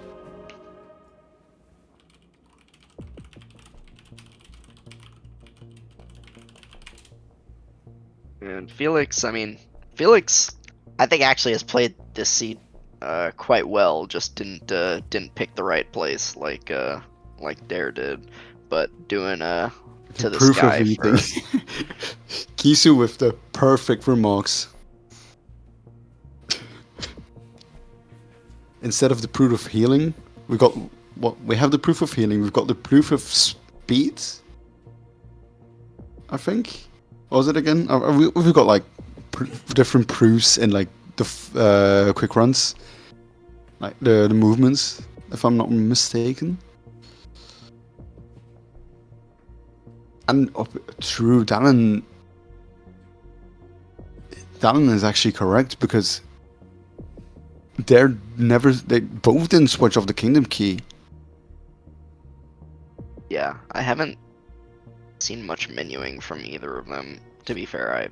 And Felix, I think actually has played this seed quite well. Just didn't pick the right place like Dare did, but doing to the Proof sky of for anything. Kisu with the perfect remarks. Instead of the proof of healing, we got what we have the proof of healing. We've got the proof of speed. I think. What was it again? We've got like different proofs in like the quick runs, like the movements. If I'm not mistaken. And true, Dallin is actually correct because they both didn't switch off the Kingdom Key. Yeah, I haven't seen much menuing from either of them. To be fair, I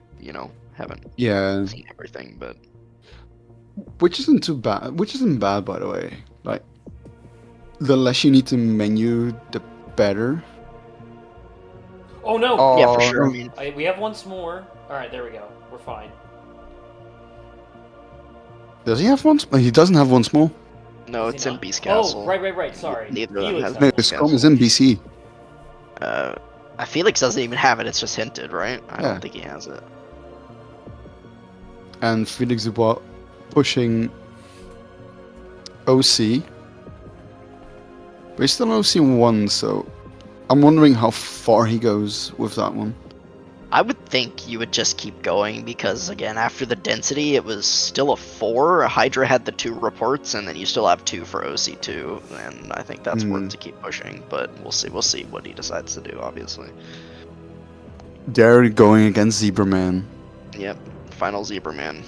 haven't Yeah, seen everything, but which isn't too bad. Which isn't bad, by the way. Like, the less you need to menu, the better. Oh no! yeah, for sure. I no. mean, We have once more. All right, there we go. We're fine. Does he have one? He doesn't have one small. no, Is he it's in not? Beast Castle. Oh, right. Sorry. Neither of them Felix has has No, one. his com is in BC. Felix doesn't even have it. It's just hinted, right? I Yeah. don't think he has it. And FelixDubois pushing OC. But he's still OC 1, so I'm wondering how far he goes with that one. I would think you would just keep going because, again, after the density, it was still a 4. Hydra had the 2 reports, and then you still have 2 for OC2, and I think that's worth to keep pushing. But we'll see. We'll see what he decides to do. Obviously. They're going against Zebra Man. Yep. Final Zebra Man.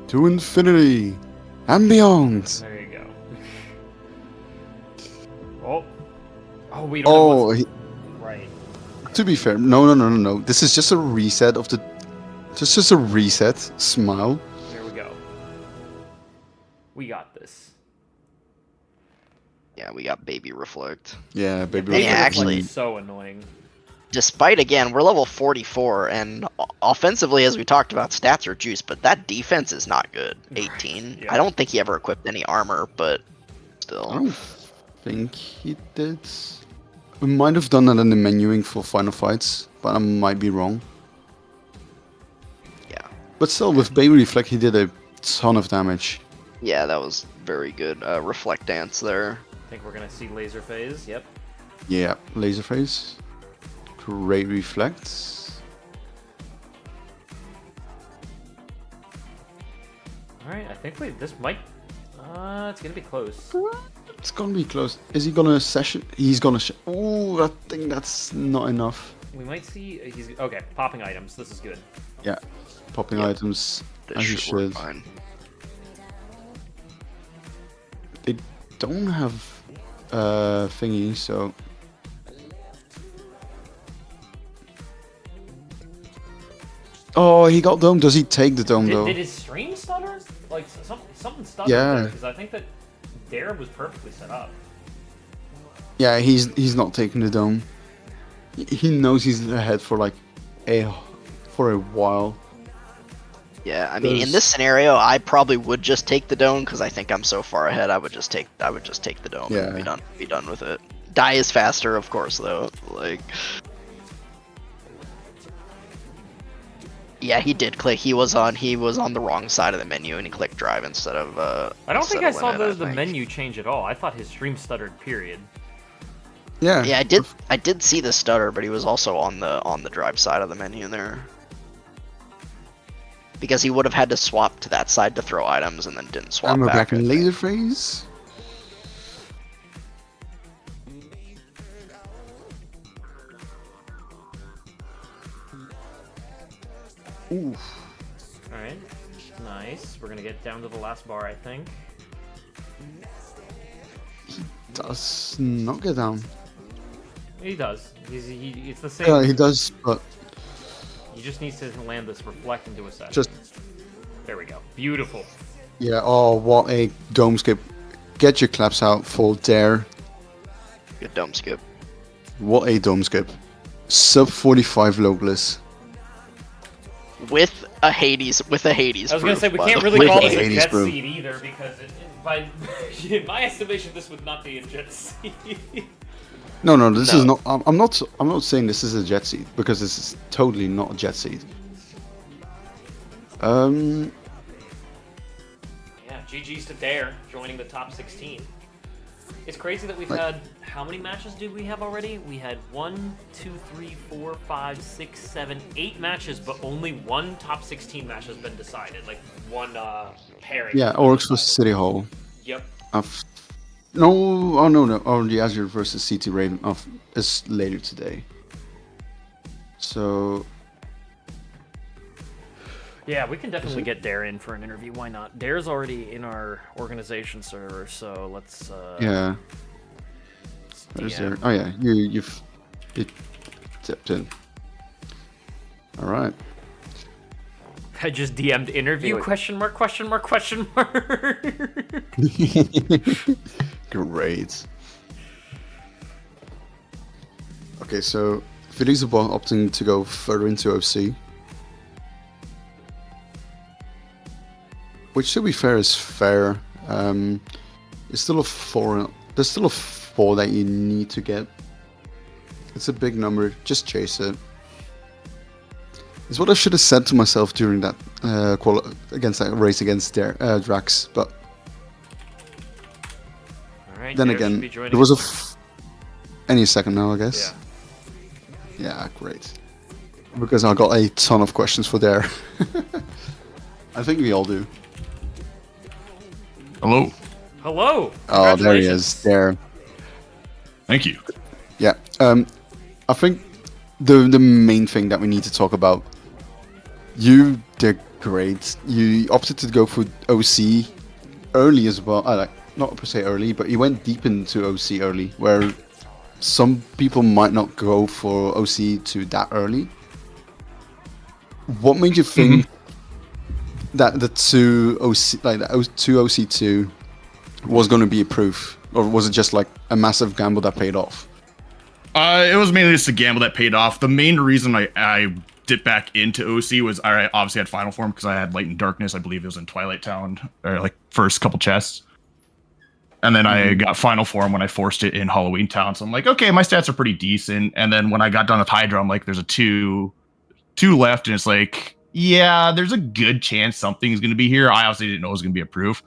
To infinity and beyond. There you go. Oh, we don't. Oh, have right. to be fair, no. This is just a reset of the. Just a reset. Smile. There we go. We got this. Yeah, we got Baby Reflect. Yeah, baby. Yeah, Baby Reflect actually- is so annoying. Despite, again, we're level 44, and offensively, as we talked about, stats are juice, but that defense is not good. 18. Yeah. I don't think he ever equipped any armor, but I still. don't think he did. We might have done that in the menuing for final fights, but I might be wrong. Yeah. But still, with Baby Reflect, he did a ton of damage. Yeah, that was very good. Reflect dance there. I think we're gonna see laser phase. Yep. Yeah, laser phase. Great reflects. All right. I think this might. It's gonna be close. It's gonna be close. Is he gonna session? He's gonna. Oh, I think that's not enough. We might see. He's okay. Popping items. This is good. Yeah, popping Yep. items This as you should work should. fine. They don't have thingy, so. Oh, he got dome. Does he take the dome though? Did his stream stutter? Like something stuttered? Yeah. Because I think that Dare was perfectly set up. Yeah, he's not taking the dome. He knows he's ahead for like a while. Yeah, I mean, in There's- this scenario, I probably would just take the dome because I think I'm so far ahead. I would just take the dome Yeah. and be done with it. Die is faster, of course, though. Like, yeah, he did click. He was on the wrong side of the menu, and he clicked drive instead of. I don't think I saw limit, the think. menu change at all. I thought his stream stuttered. Period. Yeah. Yeah, I did see the stutter, but he was also on the drive side of the menu there. Because he would have had to swap to that side to throw items, and then didn't swap And we're back. back in laser phase. Oof. All right. Nice. We're gonna get down to the last bar, I think. Does not get down. He does. It's the same. Yeah, he does, but He just needs to land this reflect into a set. just There we go. Beautiful. yeah. Oh, what a dome skip! Get your claps out for Dare. Good dome skip. What a dome skip! Sub 45 localist. With a Hades. I was gonna proof, say we by can't the really way. call this a Hades jet proof. seed either because by in my estimation this would not be a jet seed. No, this No. is not. I'm not saying this is a jet seed because this is totally not a jet seed. Yeah, GG's to Dare joining the top 16. It's crazy that we've had how many matches did we have already? We had 1, 2, 3, 4, 5, 6, 7, 8 matches, but only one top 16 match has been decided. Like one pairing. Yeah, Oryx vs City Hall. Yep. No, oh no. Oh, the Azure versus CT Raven is later today. So Yeah, we can definitely get Dare in for an interview. Why not? Dare's already in our organization server, so let's. yeah, let's where's DM. there? Oh yeah, you've tipped in. All right. I just DM'd interview Wait. question mark question mark question mark. Great. Okay, so FelixDubois opting to go further into OC. Which, to be fair, is fair. It's still a 4. There's still a 4 that you need to get. It's a big number. Just chase it. It's what I should have said to myself during that against that race against Drax. But All right, then Dare again, should be joining there was us. any second now, I guess. Yeah, great. Because I got a ton of questions for Dare. I think we all do. Hello. Hello. Oh, there he Congratulations. is. There. Thank you. Yeah. I think the main thing that we need to talk about. You did great. You opted to go for OC early as well. Not per se early, but you went deep into OC early, where some people might not go for OC to that early. What made you think that the 2 OC, like the 2 OC2, was going to be a proof, or was it just like a massive gamble that paid off? It was mainly just a gamble that paid off. The main reason I dipped back into OC was I obviously had Final Form because I had Light and Darkness. I believe it was in Twilight Town, or like first couple chests. And then I got Final Form when I forced it in Halloween Town. So I'm like, okay, my stats are pretty decent. And then when I got done with Hydra, I'm like, there's a two left, and it's like, yeah, there's a good chance something's going to be here. I obviously didn't know it was going to be a proof.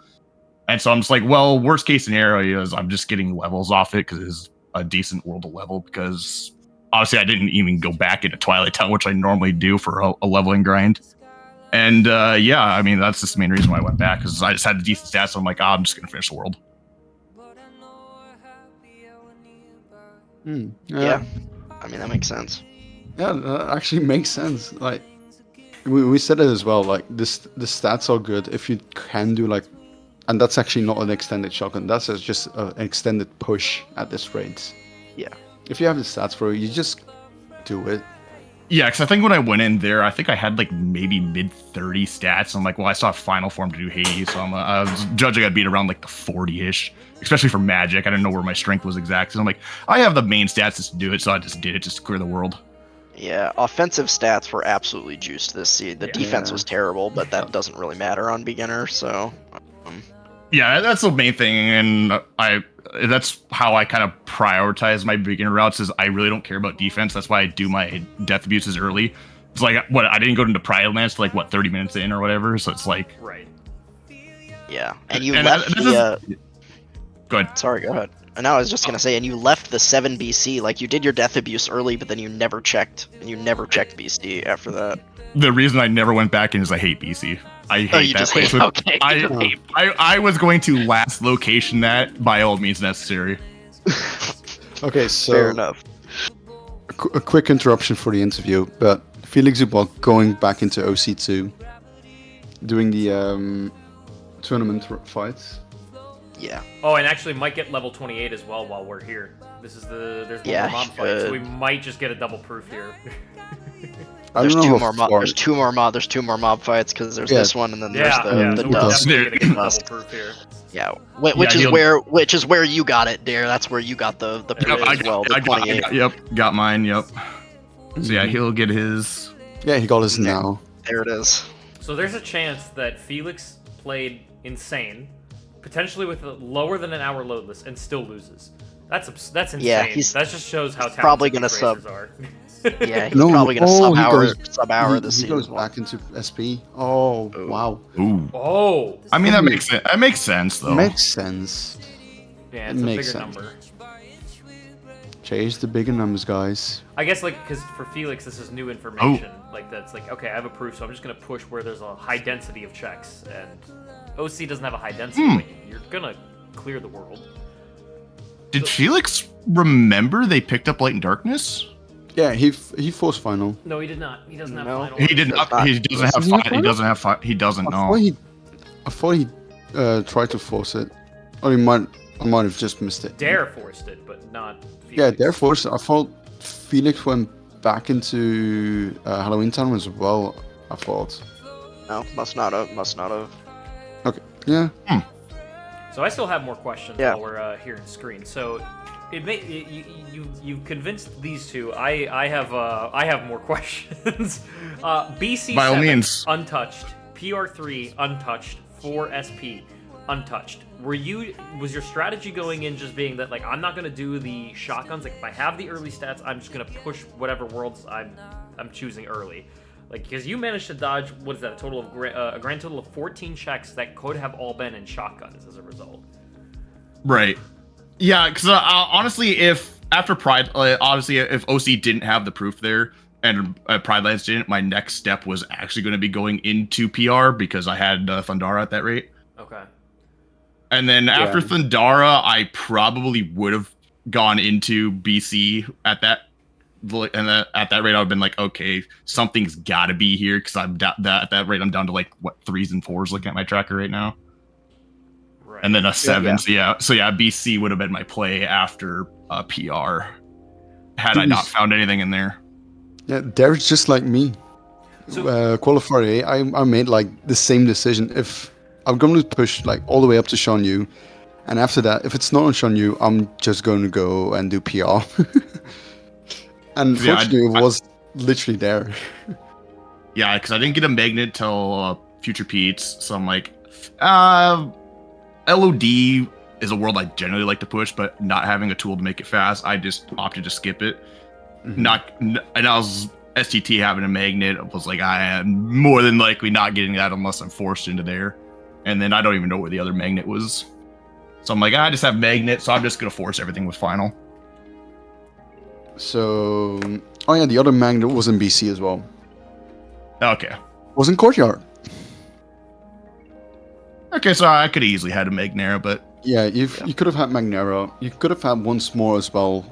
And so I'm just like, well, worst case scenario is I'm just getting levels off it because it's a decent world to level, because obviously I didn't even go back into Twilight Town, which I normally do for a leveling grind. And yeah, I mean, that's just the main reason why I went back, because I just had the decent stats. So I'm like, I'm just going to finish the world. Yeah. I mean, that makes sense. Yeah, that actually makes sense. Like we said it as well. Like the stats are good if you can do like, and that's actually not an extended shotgun. That's just an extended push at this rate. Yeah. If you have the stats for it, you just do it. Yeah, because I think when I went in there, I think I had like maybe mid 30 stats. I'm like, well, I still have Final Form to do Hades, so I was judging I'd beat around like the 40-ish, especially for Magic. I didn't know where my strength was exact, so I'm like, I have the main stats just to do it, so I just did it just to clear the world. Yeah, offensive stats were absolutely juiced this seed. The defense was terrible, but that doesn't really matter on beginner, so... Yeah, that's the main thing, and that's how I kind of prioritize my beginner routes, is I really don't care about defense. That's why I do my death abuses early. It's like, what, I didn't go into Pride Lands till like, what, 30 minutes in or whatever, so it's like... Right. Yeah, and you left Go ahead. Sorry, go ahead. And I was just gonna say, and you left the 7 BC, like you did your death abuse early, but then you never checked BC after that. The reason I never went back in is I hate BC. I hate you that just place. hate- okay. I was going to last location that by all means necessary. Okay, so Fair enough. a quick interruption for the interview, but FelixDubois going back into OC2, doing the tournament fights. Yeah. Oh, and actually might get level 28 as well while we're here. There's one Yeah, more mob fight, so should. we might just get a double proof here. I There's don't know two how more far- there's two more mob fights because there's Yeah. this one and then yeah, there's the we're dust. definitely gonna get a Dust. double proof here. Yeah, which is where you got it, Dare. That's where you got the Yep, proof I as well. The got, 28. got mine, yep. So yeah, he'll get his... Yeah, he got his now. There it is. So there's a chance that Felix played insane, potentially with a lower than an hour loadless, and still loses. That's insane. Yeah, that just shows how talented probably gonna these sub. racers are. Yeah, he's probably gonna sub hour he, this he season. goes back into SP. Oh, Ooh. wow. Ooh. Oh, I mean, that makes sense. That makes sense, though. Makes sense. yeah, it's a Makes bigger sense. number. Chase the bigger numbers, guys. I guess like because for Felix this is new information. Like that's like okay, I have a proof, so I'm just gonna push where there's a high density of checks, and OC doesn't have a high density, but you're gonna clear the world. Did Felix remember they picked up Light and Darkness? Yeah, he forced final. No, he did not. He doesn't have No. final. He did not. He doesn't have. Doesn't he have He final? doesn't have. He doesn't know. I thought he tried to force it. Or I might have just missed it. Dare forced it, but not Felix. Yeah, Dare forced it. I thought Felix went back into Halloween Town as well. I thought. No, must not have. Okay. Yeah. So I still have more questions Yeah. while we're here in screen. So you've convinced these two. I have more questions. BC7 By all means. untouched, PR3 untouched, 4 SP untouched. Was your strategy going in just being that like I'm not gonna do the shotguns? Like if I have the early stats, I'm just gonna push whatever worlds I'm choosing early. Like, because you managed to dodge, what is that, a grand total of 14 checks that could have all been in shotguns as a result. Right. Yeah, because honestly, if after Pride, honestly, if OC didn't have the proof there and Pride Lands didn't, my next step was actually going to be going into PR because I had Thundara at that rate. Okay. And then after Thundara, I probably would have gone into BC at that. And at that rate, I would have been like, okay, something's got to be here because I'm at that rate. I'm down to like what 3s and 4s looking at my tracker right now, Right. and then a 7. Yeah. So yeah, BC would have been my play after PR. Had I not found anything in there. Yeah, Derek's just like me. So- Qualifier A, I made like the same decision. If I'm going to push like all the way up to Sean Yu, and after that, if it's not on Sean Yu, I'm just going to go and do PR. And Yeah, fortunately, it was literally there. Yeah, because I didn't get a magnet till Future Pete's, so I'm like, LOD is a world I generally like to push, but not having a tool to make it fast, I just opted to skip it. Mm-hmm. And I was STT having a magnet. I was like, I am more than likely not getting that unless I'm forced into there. And then I don't even know where the other magnet was. So I'm like, I just have magnet, so I'm just gonna force everything with final. So, oh yeah, the other magnet was in BC as well. Okay. Was in Courtyard. Okay, so I could have easily had a Magnera, but Yeah, you could have had Magnera. You could have had once more as well.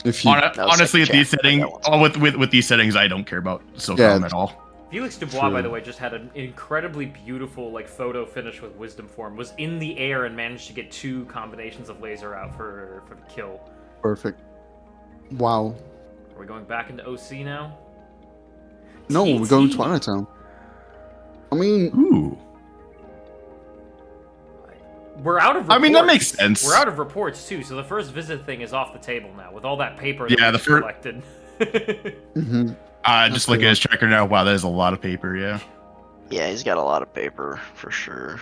If you honestly, at second these chance, settings, I got with these settings, I don't care about SOCOM Yeah. at all. FelixDubois, by the way, just had an incredibly beautiful like photo finish with Wisdom Form. Was in the air and managed to get 2 combinations of laser out for the kill. perfect. Wow. Are we going back into OC now? No, we're going to TT. Twilight Town. I mean, Ooh. We're out of reports. I mean, that makes sense. We're out of reports, too, so the first visit thing is off the table now, with all that paper that Yeah, we the just fir- collected. mhm. Just looking at his tracker now. Wow, that is a lot of paper. Yeah. Yeah, he's got a lot of paper for sure.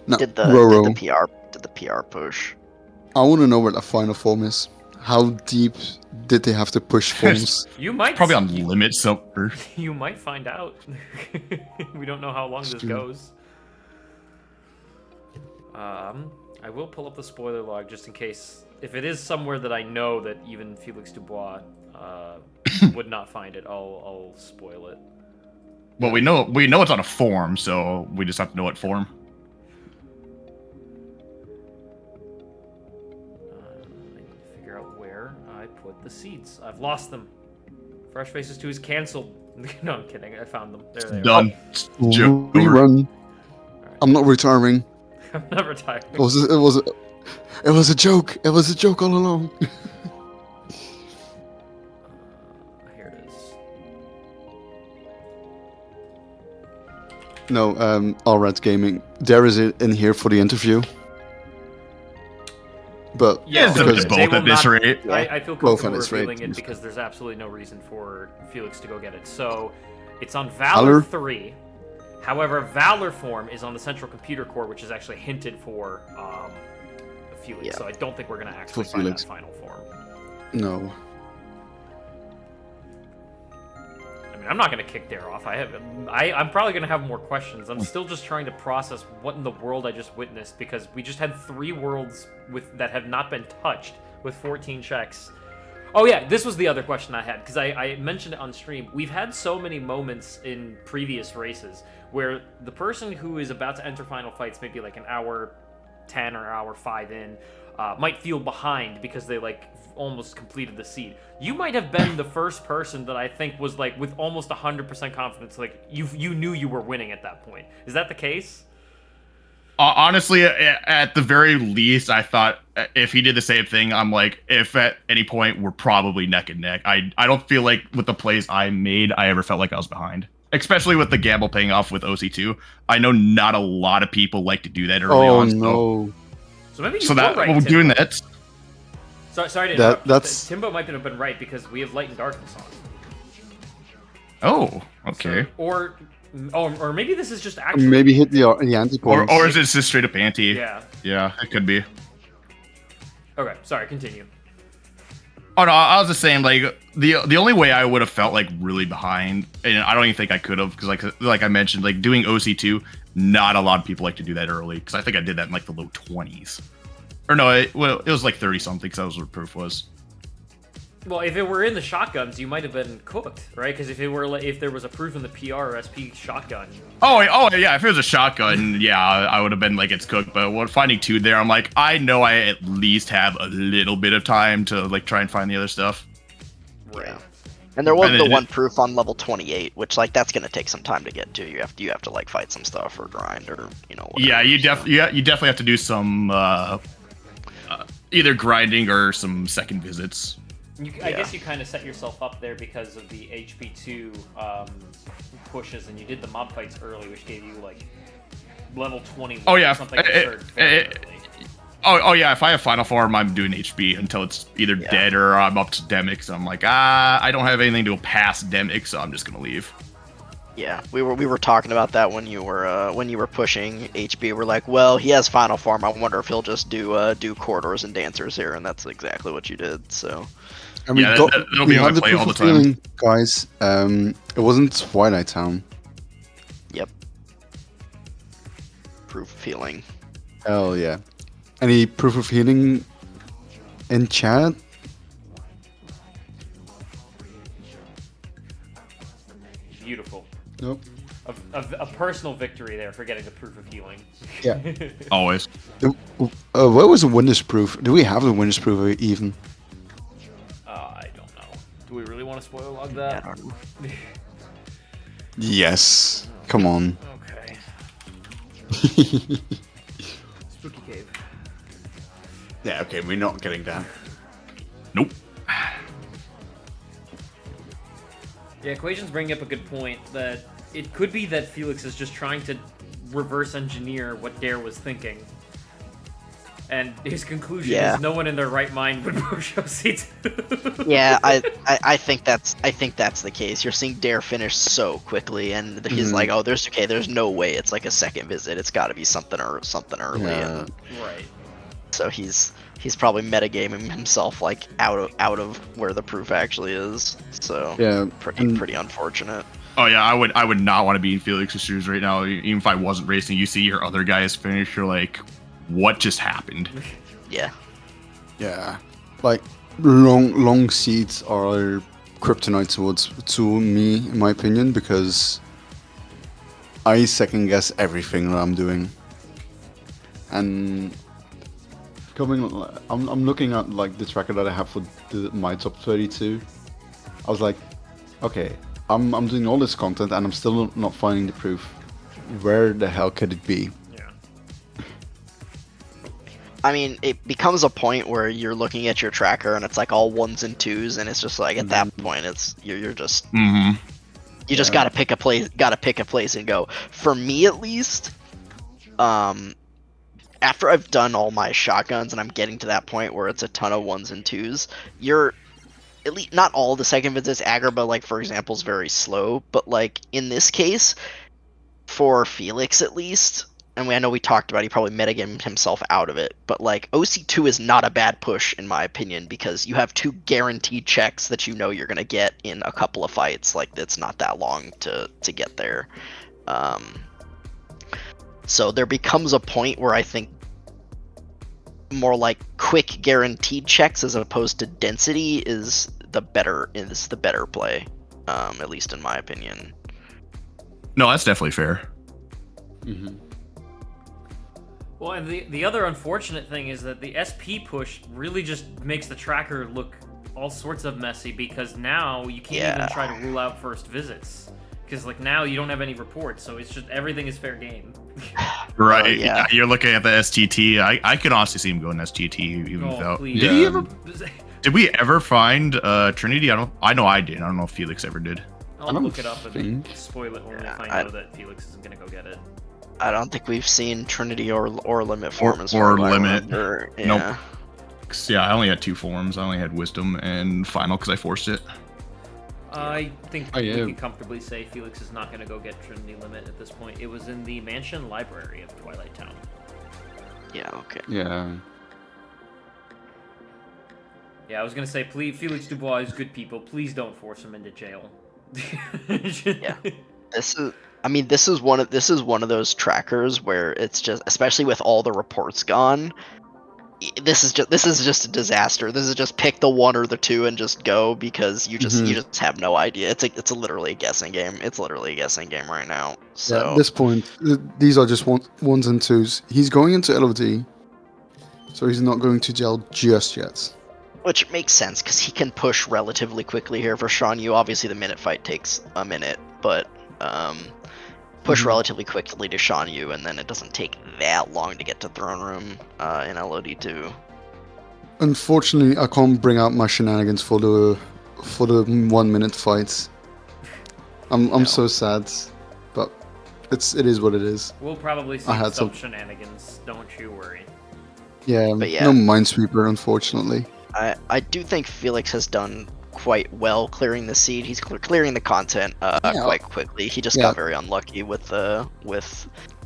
No, Did the Roro. did the PR push? I want to know where the final form is. How deep did they have to push forms? You might Probably on limit silver. You might find out. We don't know how long this true. goes. I will pull up the spoiler log just in case. If it is somewhere that I know that even FelixDubois would not find it, I'll spoil it. Well, we know it's on a form, so we just have to know what form. I need to figure out where I put the seeds. I've lost them. Fresh Faces 2 is canceled. No, I'm kidding. I found them. There they are. Done. Joke over. Rerun. I'm not retiring. I'm not retired. It was a joke. It was a joke all along. Here it is. No, All Reds Gaming. There is it in here for the interview. But Yeah, it's a because bit they both will at this not- rate. I feel Both comfortable on its rate. revealing it because there's absolutely no reason for Felix to go get it. So, it's on Valor Valor? 3. However, Valor form is on the central computer core, which is actually hinted for Felix. Yeah. So I don't think we're going to actually For find Felix. that final form. no. I mean, I'm not going to kick Dare off. I'm probably going to have more questions. I'm still just trying to process what in the world I just witnessed because we just had 3 worlds that have not been touched with 14 checks. Oh yeah, this was the other question I had because I mentioned it on stream. We've had so many moments in previous races where the person who is about to enter final fights, maybe like an hour 10 or hour 5 in, might feel behind because they like almost completed the seed. You might have been the first person that I think was like with almost 100% confidence, like you knew you were winning at that point. Is that the case? Honestly, at the very least, I thought if he did the same thing, I'm like, if at any point we're probably neck and neck. I don't feel like with the plays I made, I ever felt like I was behind. Especially with the gamble paying off with OC2. I know not a lot of people like to do that early on. No. So maybe you So were that right, we're Timbo. doing that. Sorry to interrupt. That's Timbo might have been right because we have Light and Darkness on. Oh, okay. So, or maybe this is just actually maybe hit the anti points. Or is it just straight up anti? Yeah. Yeah, it could be. Okay, sorry, continue. Oh no, I was just saying, like the only way I would have felt like really behind, and I don't even think I could have, because like I mentioned, like doing OC2, not a lot of people like to do that early, because I think I did that in like the low 20s, or no, it was like 30 something, because that was what proof was. Well, if it were in the shotguns, you might have been cooked, right? Because if there was a proof in the PR or SP shotgun. Oh yeah, if it was a shotgun, yeah, I would have been like it's cooked. But when finding 2 there, I'm like, I know I at least have a little bit of time to like try and find the other stuff. Right. Yeah. And there was And the then- one proof on level 28, which like that's gonna take some time to get to. You have to like fight some stuff or grind or whatever, Yeah, you so. definitely have to do some either grinding or some second visits. I guess you kind of set yourself up there because of the HP2 pushes, and you did the mob fights early, which gave you like level 21 Oh, yeah, or something absurd very early. Oh yeah, if I have final form, I'm doing HP until it's either dead or I'm up to Demic. So I'm like, I don't have anything to go past Demic, so I'm just gonna leave. Yeah, we were talking about that when you were pushing HB. We're like, well, he has final form. I wonder if he'll just do corridors and dancers here, and that's exactly what you did. So. And we Yeah, got that'll we be on had my the play proof all the of time. healing, guys. It wasn't Twilight Town. Yep. Proof of healing. Hell yeah. Any proof of healing in chat? Beautiful. Nope. A personal victory there for getting the proof of healing. Yeah. Always. What was the winner's proof? Do we have the winner's proof even? I don't know. Do we really want to spoil log I that? don't know. Yes. Come on. Okay. Spooky cave. Yeah, okay, we're not getting that. Nope. Yeah, Equation's bringing up a good point that it could be that Felix is just trying to reverse engineer what Dare was thinking. And his conclusion is no one in their right mind would push OC2. Yeah, I think that's the case. You're seeing Dare finish so quickly, and he's like, oh, there's no way it's like a second visit. It's got to be something early. Yeah. And Right. so he's probably metagaming himself like out of where the proof actually is. So Yeah. pretty unfortunate. Oh yeah, I would not want to be in Felix's shoes right now. Even if I wasn't racing, you see your other guys finish, you're like, what just happened? Yeah. Yeah. Like long seeds are kryptonite to me, in my opinion, because I second guess everything that I'm doing. And I'm looking at like the tracker that I have for my top 32. I was like, okay, I'm doing all this content and I'm still not finding the proof. Where the hell could it be? Yeah. I mean, it becomes a point where you're looking at your tracker and it's like all 1s and 2s, and it's just like at that point it's you're just Mm-hmm. you just gotta pick a place and go. For me at least, after I've done all my shotguns and I'm getting to that point where it's a ton of 1s and 2s, you're at least not all the second visits. Agrabah, like for example, is very slow, but like in this case, for Felix at least, and I know we talked about he probably metagamed himself out of it, but like OC2 is not a bad push in my opinion, because you have 2 guaranteed checks that you know you're gonna get in a couple of fights. Like it's not that long to get there. So there becomes a point where I think more like quick guaranteed checks as opposed to density is the better play, at least in my opinion. No, that's definitely fair. Mm-hmm. Well, and the other unfortunate thing is that the SP push really just makes the tracker look all sorts of messy, because now you can't even try to rule out first visits. Because like now you don't have any reports, so it's just everything is fair game. Right. Yeah. You're looking at the STT. I could honestly see him going STT even without. Please. Did he ever? Did we ever find Trinity? I know I did. I don't know if Felix ever did. I'll look it up and spoil it only if I know that Felix isn't gonna go get it. I don't think we've seen Trinity or Limit form as or far as Limit. Yeah. Nope. Yeah, I only had 2 forms. I only had Wisdom and Final because I forced it. I think we can comfortably say Felix is not going to go get Trinity Limit at this point. It was in the Mansion Library of Twilight Town. Yeah, okay. Yeah. Yeah, I was going to say, please, FelixDubois is good people. Please don't force him into jail. Yeah. This is one of those trackers where it's just, especially with all the reports gone, this is just a disaster. This is just pick the 1 or the 2 and just go, because you just have no idea. It's literally a guessing game. It's literally a guessing game right now. So yeah, at this point, these are just ones and twos. He's going into LOD, so he's not going to jail just yet. Which makes sense, because he can push relatively quickly here for Sean Yu. Obviously, the minute fight takes a minute, but push relatively quickly to Sean Yu, and then it doesn't take that long to get to Throne Room in LOD2. Unfortunately, I can't bring out my shenanigans for the 1 minute fights. I'm so sad, but it is what it is. We'll probably see some shenanigans. Don't you worry. Yeah, but yeah, no Minesweeper, unfortunately. I do think Felix has done quite well clearing the seed. He's clearing the content quite quickly. He just got very unlucky with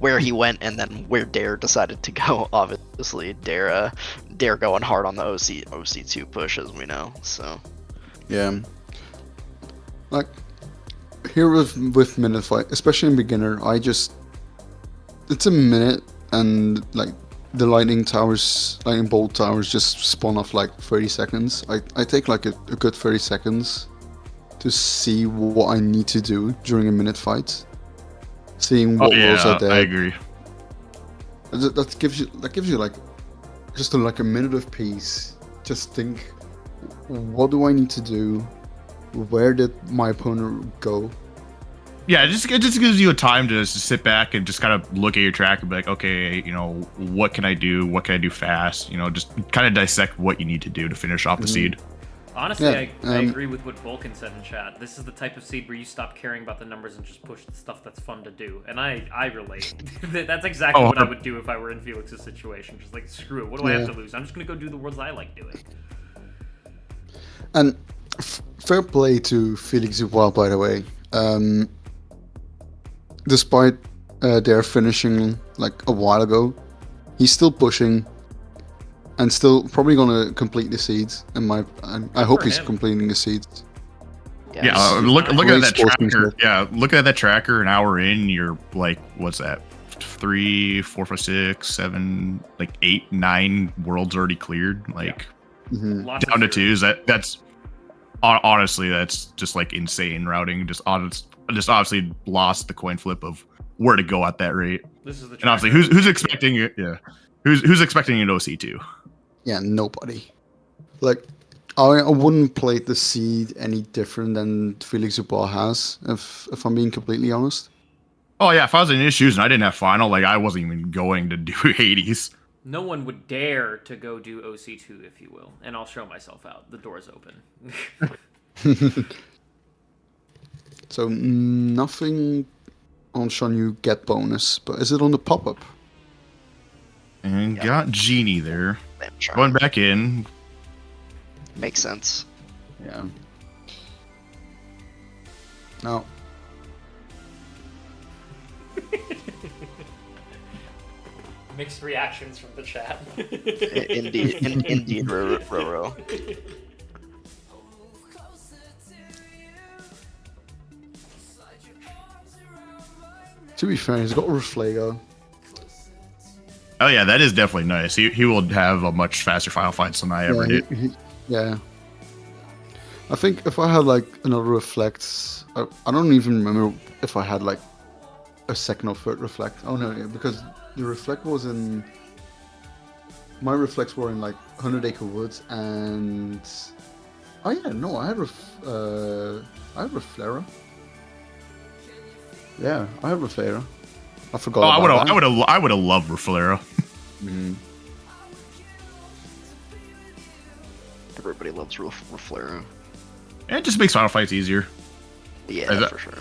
where he went and then where Dare decided to go. Obviously, Dare going hard on the OC2 push, as we know. So yeah, like here with minute fight, especially in beginner, it's a minute, and like the lightning bolt towers just spawn off like 30 seconds. I take like a good 30 seconds to see what I need to do during a minute fight. Seeing what rolls are there. I agree. That gives you like just like a minute of peace. Just think, what do I need to do? Where did my opponent go? Yeah, it just gives you a time to just sit back and just kind of look at your track and be like, okay, what can I do? What can I do fast? Just kind of dissect what you need to do to finish off the seed. Honestly, I agree with what Vulcan said in chat. This is the type of seed where you stop caring about the numbers and just push the stuff that's fun to do. And I relate. That's exactly what I would do if I were in Felix's situation. Just like, screw it. What do I have to lose? I'm just going to go do the worlds I like doing. And fair play to FelixDubois, by the way. Despite their finishing like a while ago, he's still pushing and still probably gonna complete the seeds. I hope he's completing the seeds. Look at that tracker. Yeah, look at that tracker. An hour in, you're like, what's that? 3, 4, 5, 6, 7, like 8, 9 worlds already cleared. Like down to 2s. That's honestly, that's just like insane routing. Just obviously lost the coin flip of where to go at that rate. This is the and obviously who's expecting it? Yeah, who's expecting an OC2? Yeah, nobody. Like I wouldn't play the seed any different than FelixDubois has, if I'm being completely honest. Oh yeah, if I was in issues and I didn't have final, like I wasn't even going to do Hades. No one would dare to go do OC2, if you will, and I'll show myself out. The door's open. So nothing on Sean Yu get bonus, but is it on the pop-up? And got Genie there. Going back in. Makes sense. Yeah. No. Mixed reactions from the chat. Indeed, Roro. To be fair, he's got Reflago. Oh yeah, that is definitely nice. He will have a much faster final fights than I ever did. Yeah. I think if I had like another Reflect, I don't even remember if I had like a second or third Reflect. Oh no, yeah, because the Reflect was in my reflex were in like 100 Acre Woods, and oh yeah, no, I had Reflera. Yeah, I had Reflera. I forgot. Oh, about that. I would have loved Reflera. Mhm. Everybody loves Reflera. It just makes final fights easier. Yeah, for sure.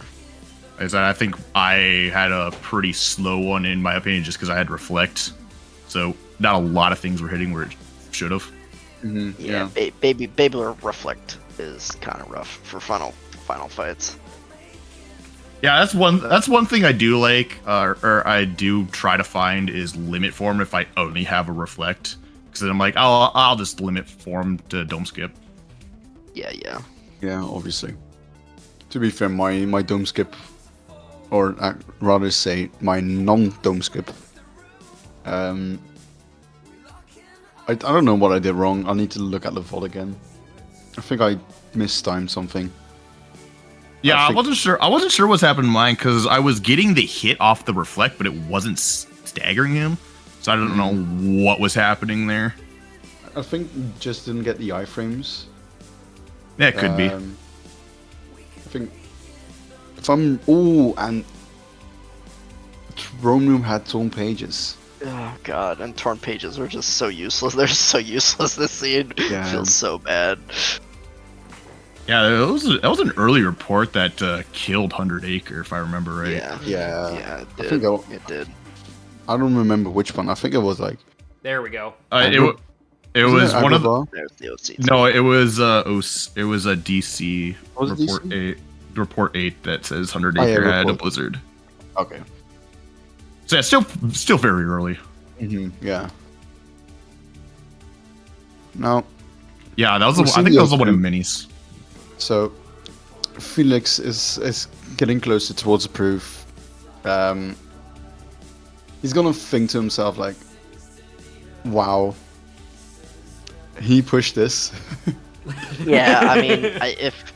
As I think I had a pretty slow one in my opinion, just because I had Reflect, so not a lot of things were hitting where it should have. Mhm, Yeah, baby Reflect is kind of rough for final fights. Yeah, that's one thing I do like, or I do try to find is limit form if I only have a Reflect, because then I'm like, I'll just limit form to Dome Skip. Yeah. Yeah, obviously. To be fair, my Dome Skip, or rather say my non-Dome Skip, I don't know what I did wrong. I need to look at the VOD again. I think I mistimed something. Yeah, I wasn't sure what's happened to mine, because I was getting the hit off the Reflect, but it wasn't staggering him. So I don't know what was happening there. I think just didn't get the iframes. Yeah, it could be. I think if I'm and Throne Room had torn pages. Oh god, and torn pages are just so useless. They're so useless. This scene feels so bad. Yeah, that was an early report that killed 100 Acre, if I remember right. Yeah, it did. I think it did. I don't remember which one. I think it was like. There we go. It was one of the. There's the OC. No, it was a DC Was it report DC? report 8 that says 100 Acre yeah, had a report. blizzard. Okay. So yeah, still very early. Yeah. No. Yeah, that was We're I seeing think that was the one of open. minis. So, Felix is getting closer towards the proof. He's gonna think to himself like, "Wow, he pushed this." Yeah, I mean,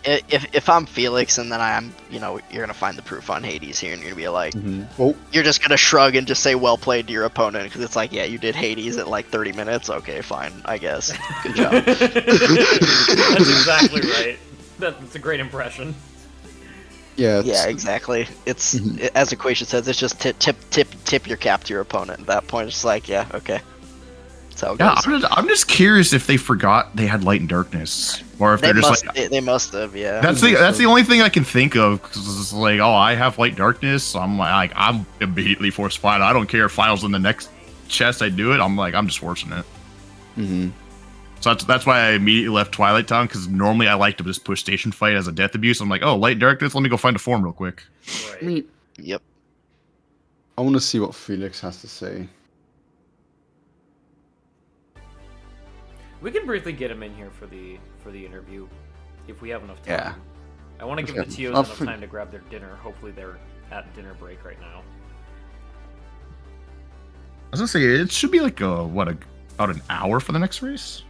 if I'm Felix and then I'm, you're gonna find the proof on Hades here, and you're gonna be like, Oh, you're just gonna shrug and just say "well played" to your opponent, because it's like, yeah, you did Hades at like 30 minutes. Okay, fine, I guess. Good job. That's exactly right. That's a great impression. yeah. Yeah, exactly. It's as Equation says, it's just tip your cap to your opponent. At that point, it's like, yeah, okay. That's how it goes. Yeah, I'm just curious if they forgot they had Light and Darkness, or if they're just like. They must have, yeah. That's the only thing I can think of, because it's like, oh, I have Light Darkness, so I'm immediately force fight. I don't care if finals in the next chest I do it. I'm just forcing it. So that's why I immediately left Twilight Town, because normally I like to just push Station Fight as a death abuse. I'm like, oh, Light Darkness, let me go find a form real quick. I mean, Yep. I want to see what Felix has to say. We can briefly get him in here for the interview, if we have enough time. Yeah. I want to give the TOs enough time to grab their dinner. Hopefully they're at dinner break right now. I was gonna say it should be like about an hour for the next race.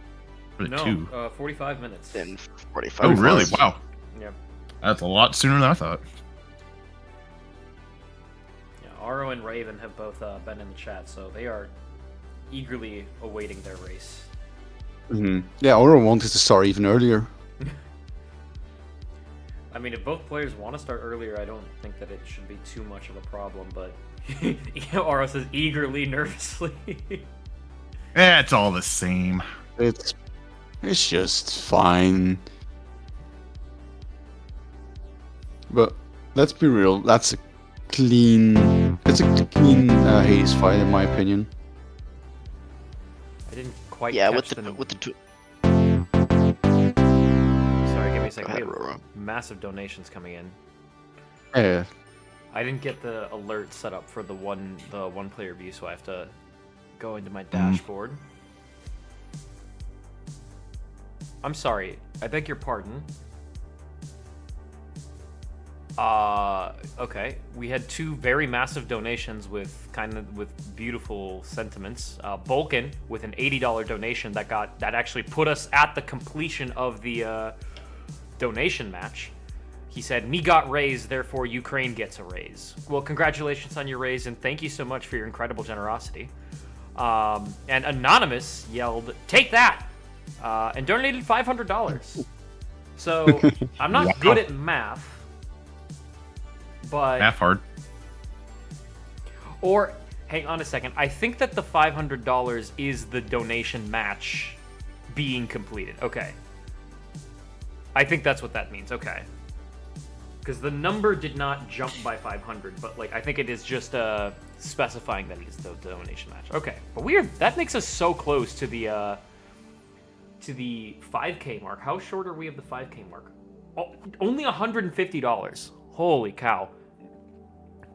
Or No, 2. 45 minutes. In 45. Oh really? Wow, Yeah. that's a lot sooner than I thought. Yeah. Aro and Raven have both been in the chat, so they are eagerly awaiting their race. Yeah, Aura wanted to start even earlier. I mean, if both players want to start earlier, I don't think that it should be too much of a problem, but Aro says eagerly, nervously. It's all the same. It's just fine. But let's be real. It's a clean Hades fight in my opinion. I didn't quite Yeah, catch with the two. Sorry, give me a second. Go ahead, We have Roro. massive donations coming in. Yeah. I didn't get the alert set up for the one player view, so I have to go into my dashboard. I'm sorry. I beg your pardon. Okay. We had 2 very massive donations with beautiful sentiments. Bolkin with an $80 donation that actually put us at the completion of the donation match. He said, "Me got raised, therefore Ukraine gets a raise." Well, congratulations on your raise, and thank you so much for your incredible generosity. And Anonymous yelled, "Take that!" And donated $500. So I'm not good at math, but Half hard. Or hang on a second. I think that the $500 is the donation match being completed. Okay. I think that's what that means. Okay. Because the number did not jump by 500, but like I think it is just specifying that it is the donation match. Okay. But weird. That makes us so close to the 5K mark. How short are we of the 5K mark? Oh, only $150. Holy cow.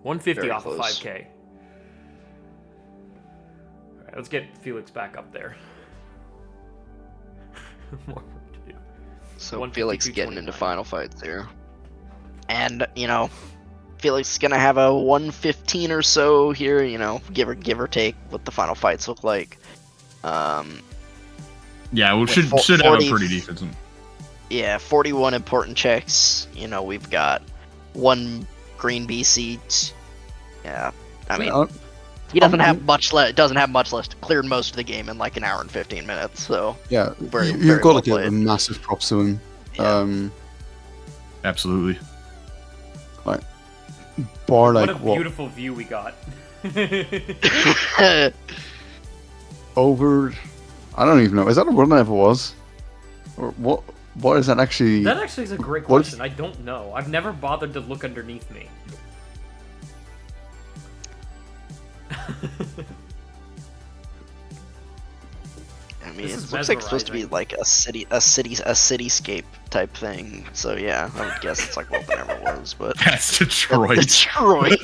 150 Very off close. of 5K. All right, let's get Felix back up there. More work to do. So Felix getting into 152.29. final fights here. And, Felix is gonna have a 115 or so here, give or take what the final fights look like. Yeah, we With should have a 40 pretty decent. Yeah, 41 important checks. We've got 1 green B seat. Yeah, I mean, he doesn't have much left. Doesn't have much left. Cleared most of the game in like an hour and 15 minutes. So Yeah, very, you've very got well to give played. a massive props to him. Yeah. Absolutely. Bar What like a beautiful view we got. over. I don't even know. Is that a word that ever was? Or what? What is that actually? That actually is a great What is- question. I don't know. I've never bothered to look underneath me. I mean, This it is looks like it's supposed to be mesmerizing. like a cityscape type thing. So yeah, I would guess it's like what it never was, but That's Detroit. Detroit.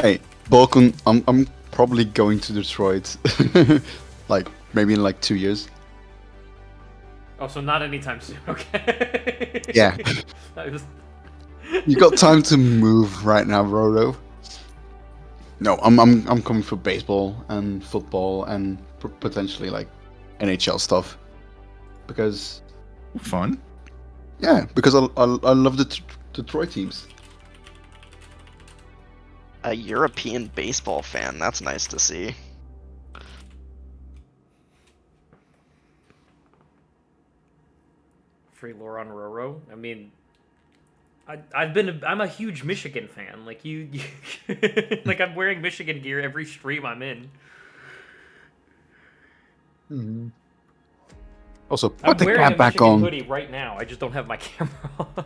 Hey, Balkan. I'm probably going to Detroit. Like maybe in like 2 years. Oh, so not anytime soon. Okay. Yeah. I was- You got time to move right now, Rodo. No, I'm coming for baseball and football and potentially like NHL stuff, because Fun. because I love the Detroit teams. A European baseball fan. That's nice to see. Free Laurent Roro. I mean, I'm a huge Michigan fan. Like you like I'm wearing Michigan gear every stream I'm in. Mm-hmm. Also, I'm put the wearing a cap back Michigan on. hoodie right now. I just don't have my camera on.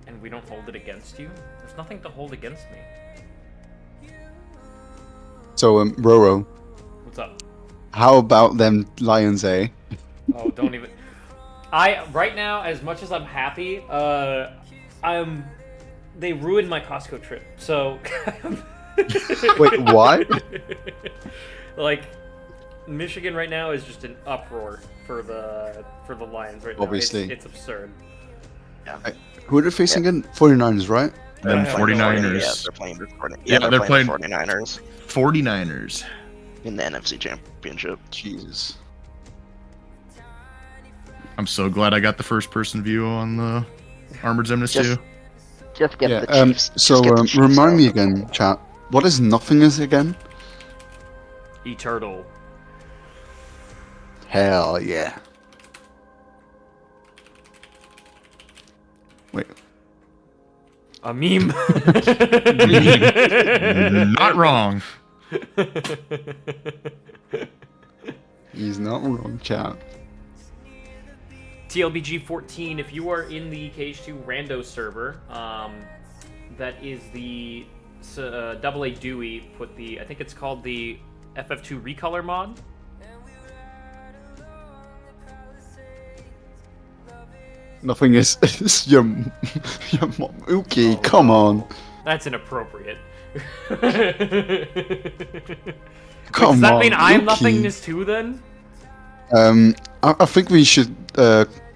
And we don't hold it against you? There's nothing to hold against me. So, Roro, What's up? how about them Lions, eh? Oh, don't even. Right now, as much as I'm happy, they ruined my Costco trip. So. Wait, what? Like, Michigan right now is just an uproar for the Lions right now. Obviously. It's absurd. Who are they facing again? 49ers, right? Then Yeah, 49ers. Yeah, they're playing the 40, Yeah, they're playing playing- the 49ers 49ers. in the NFC Championship. Jesus. I'm so glad I got the first person view on the Armored Zemnis Just- too. Just get Yeah. the Chiefs. So just get the Chiefs remind out. me again, chat. What is nothing is again? Eturtle. Hell yeah. Wait. A meme. Not wrong. He's not wrong, chat. TLBG 14, if you are in the KH2 Rando server, that is the AA Dewey put I think it's called the FF2 Recolor mod. Nothing is your mom. Okay, come on. That's inappropriate. Come Does that on. mean I'm Uki. nothingness too then? I think we should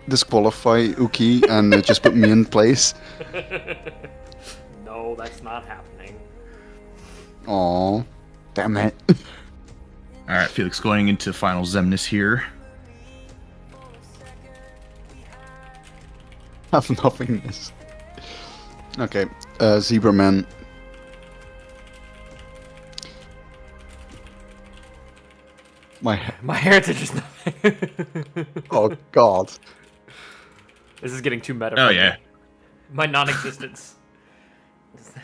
disqualify Uki and just put me in place. No, that's not happening. Aw, damn it. All All right, Felix going into final Zemnis here. Have nothingness. Okay, Zebra Man. My heritage is nothing. oh god. This is getting too meta. Oh for me. yeah. My non-existence.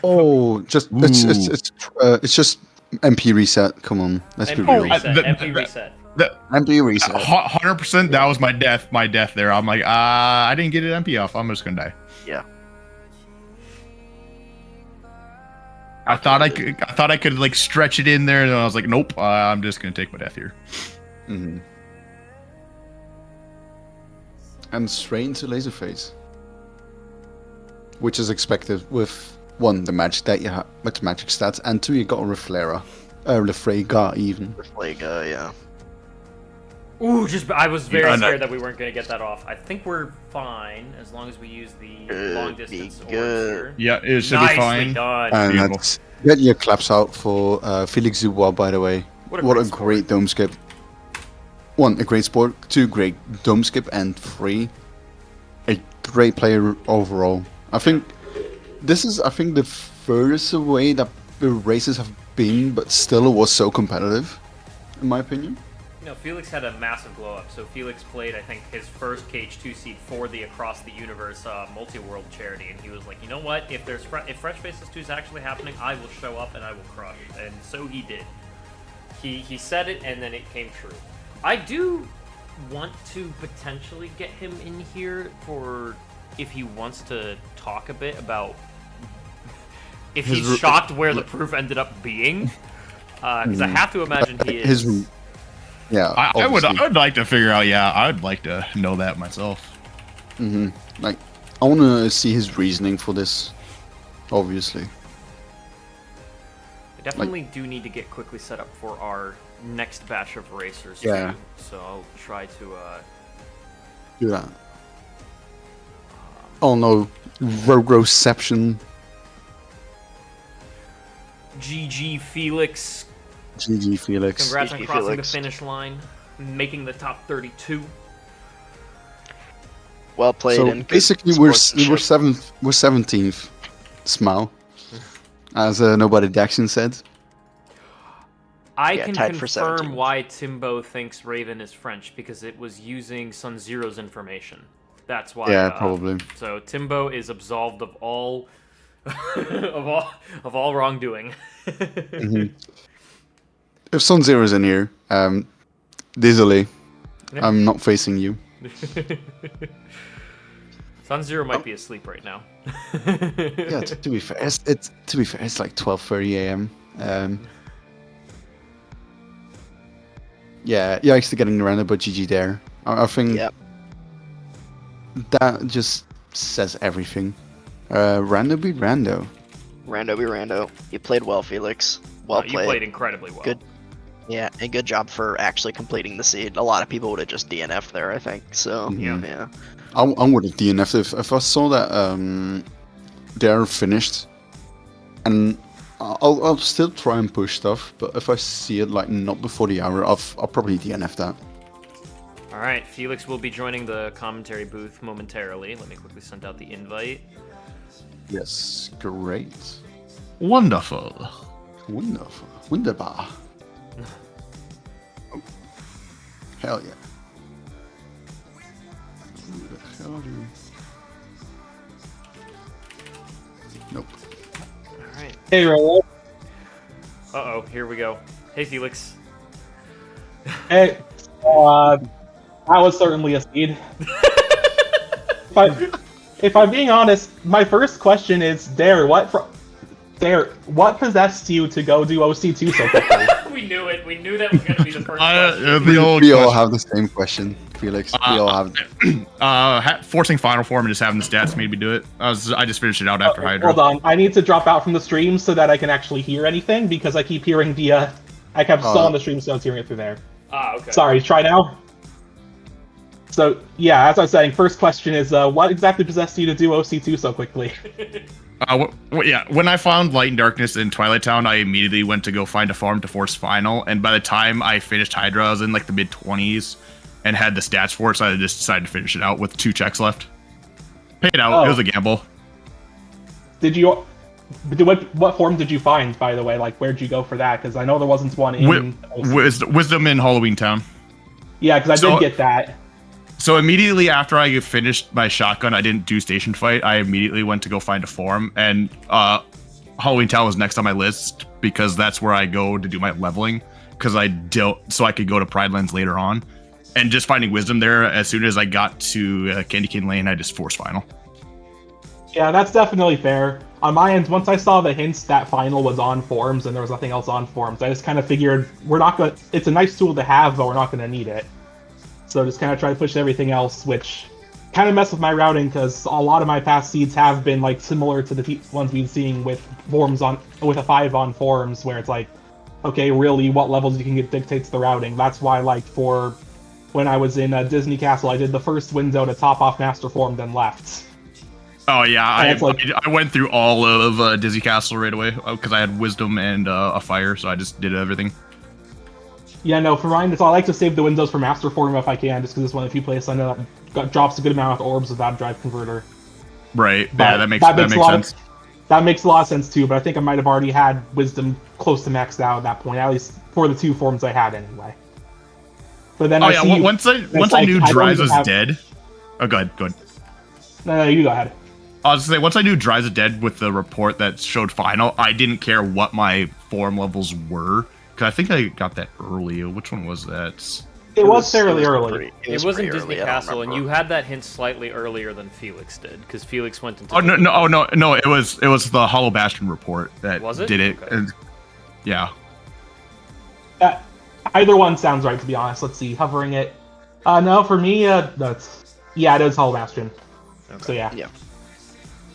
Oh, just it's just MP reset. Come on, let's be real. MP reset. The- MP reset. MP reset. 100%. That was my death there. I'm like, I didn't get an MP off. I'm just gonna die. Yeah. I thought I could like stretch it in there, and I was like, nope. I'm just gonna take my death here. Mm-hmm. And straight into Laserface, which is expected with 1, the magic that you have, with magic stats, and 2, you got a Refrega even. Reflega, yeah. Ooh, I was very Yeah, scared that we weren't going to get that off. I think we're fine as long as we use the long distance orbs here. Yeah, it should Nicely be fine. done. And Beautiful. that's get your claps out for FelixDubois, by the way. What What a a great great dome skip. 1, a great sport. 2, great dome skip, and 3, a great player overall. I think this is the furthest away that the races have been, but still it was so competitive, in my opinion. No, Felix had a massive glow up. So Felix played, I think, his first KH2 seed for the Across the Universe multi-world charity, and he was like, you know what? If Fresh Faces 2 is actually happening, I will show up and I will crush. And so he did. He said it, and then it came true. I do want to potentially get him in here for if he wants to talk a bit about if he's shocked where the proof ended up being, because I have to imagine he is. Yeah, I would obviously. like to figure out. Yeah, I'd like to know that myself. Like, I want to see his reasoning for this, obviously. I definitely do need to get quickly set up for our next batch of racers. Yeah. Too, so I'll try to. Do that. Oh no, Rogroception. GG Felix. GG Felix. Congrats on GG crossing Felix. the finish line, making the top 32. Well played. So and good basically, we're sportsmanship. 17th. Smile, as nobody Daxon said. I Yeah, can tied for confirm 17th. why Timbo thinks Raven is French because it was using Sun Zero's information. That's why. Yeah, probably. So Timbo is absolved of all of all wrongdoing. If Sun Zero's in here, Dizzily, I'm not facing you. Sun Zero might be asleep right now. Yeah, to be fair, it's like 12:30 a.m. Yeah, you're actually getting around it, but GG there. I think Yep. that just says everything. Rando beat Rando. Rando be Rando. You played well, Felix. Well You played. played incredibly well. Good. Yeah, and good job for actually completing the seed. A lot of people would have just DNF'd there, I think. So, yeah. I would have DNF'd if I saw that they're finished, and I'll still try and push stuff. But if I see it like not before the hour, I'll probably DNF that. All right, Felix will be joining the commentary booth momentarily. Let me quickly send out the invite. Yes, great, Wonderful. wonderful, wunderbar. Oh. Hell yeah. Who the hell are you? Nope. All right. Hey, Rolo. Uh-oh, here we go. Hey, Felix. Hey, that was certainly a seed. If I'm being honest, my first question is, Dare, what possessed you to go do OC2 so quickly? We knew it. We knew that was going to be the first question. The old We all question. have the same question, Felix. We all have. Forcing final form and just having the stats made me do it. I just finished it out after Hydra. Hold on, I need to drop out from the stream so that I can actually hear anything because I keep hearing I kept still on the stream, so I was hearing it through there. Ah, okay. Sorry, try now. So yeah, as I was saying, first question is, what exactly possessed you to do OC2 so quickly? Yeah, when I found Light and Darkness in Twilight Town, I immediately went to go find a farm to force final, and by the time I finished Hydra, I was in like the mid-20s and had the stats for it, so I just decided to finish it out with 2 checks left. Paid out. Oh. It was a gamble. Did you? What form did you find, by the way? Like, where'd you go for that? Because I know there wasn't one in Wisdom in Halloween Town. Yeah, because I did get that. So immediately after I finished my shotgun, I didn't do station fight. I immediately went to go find a form, and Halloween Town was next on my list because that's where I go to do my leveling. Because so I could go to Pride Lands later on, and just finding Wisdom there as soon as I got to Candy Cane Lane, I just forced final. Yeah, that's definitely fair. On my end, once I saw the hints that final was on forms and there was nothing else on forms, I just kind of figured we're not gonna. It's a nice tool to have, but we're not gonna need it. So just kind of try to push everything else, which kind of messed with my routing because a lot of my past seeds have been like similar to the ones we've been seeing with forms with a 5 on forms, where it's like, okay, really, what levels you can get dictates the routing. That's why, like, for when I was in Disney Castle, I did the first window to top off Master Form, then left. Oh yeah, I went through all of Disney Castle right away because I had Wisdom and a Fire, so I just did everything. Yeah, no, for mine, I like to save the windows for Master Form if I can, just because it's one of the few places I know that drops a good amount of orbs without Drive Converter. Right, But yeah, that makes sense. That makes a lot of sense too, but I think I might have already had Wisdom close to maxed out at that point, at least for the 2 forms I had anyway. But then once I knew Drives was dead. Oh, go ahead. No, you go ahead. I was gonna say, once I knew Drives is dead with the report that showed final, I didn't care what my form levels were. Because I think I got that early. Which one was that? It was fairly early. It was in Disney Castle, and you had that hint slightly earlier than Felix did, because Felix went into. No! It was the Hollow Bastion report that did it. Okay. And, yeah. Either one sounds right, to be honest. Let's see, hovering it. No, for me, it is Hollow Bastion. Okay. So yeah.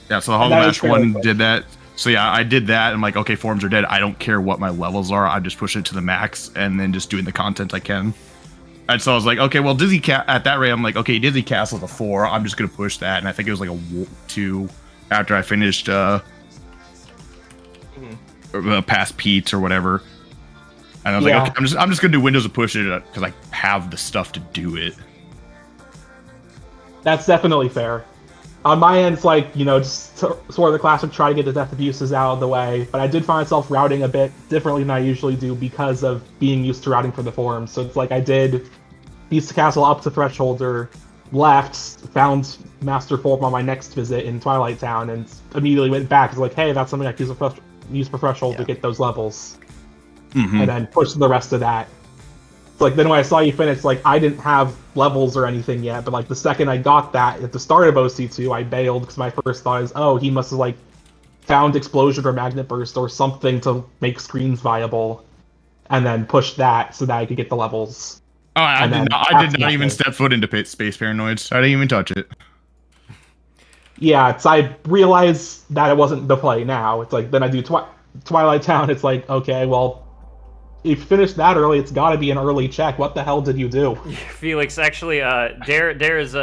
Yeah, so the Hollow Bastion one did that. So yeah, I did that. I'm like, okay, forms are dead. I don't care what my levels are. I'm just pushing it to the max and then just doing the content I can. And so I was like, okay, well, at that rate, I'm like, okay, Disney Castle's a 4. I'm just gonna push that. And I think it was like a 2 after I finished past Pete's or whatever. And I was like, okay, I'm just gonna do Windows to push it because I have the stuff to do it. That's definitely fair. On my end, it's like, just sort of the classic try to get the death abuses out of the way, but I did find myself routing a bit differently than I usually do because of being used to routing for the forums. So it's like I did Beast Castle up to Thresholder, left, found Master Form on my next visit in Twilight Town, and immediately went back. It's like, hey, that's something I can use for Threshold to get those levels. Mm-hmm. And then push the rest of that. It's like, then when I saw you finish, like, I didn't have levels or anything yet, but like the second I got that at the start of OC2, I bailed because my first thought is, oh, he must have like found Explosion or Magnet Burst or something to make screens viable, and then pushed that so that I could get the levels. Oh, I did not even step foot into Space Paranoids. I didn't even touch it. Yeah, I realized that it wasn't the play now. It's like, then I do Twilight Town, it's like, okay, well, if you finish that early, it's got to be an early check. What the hell did you do? Felix, actually, Dare is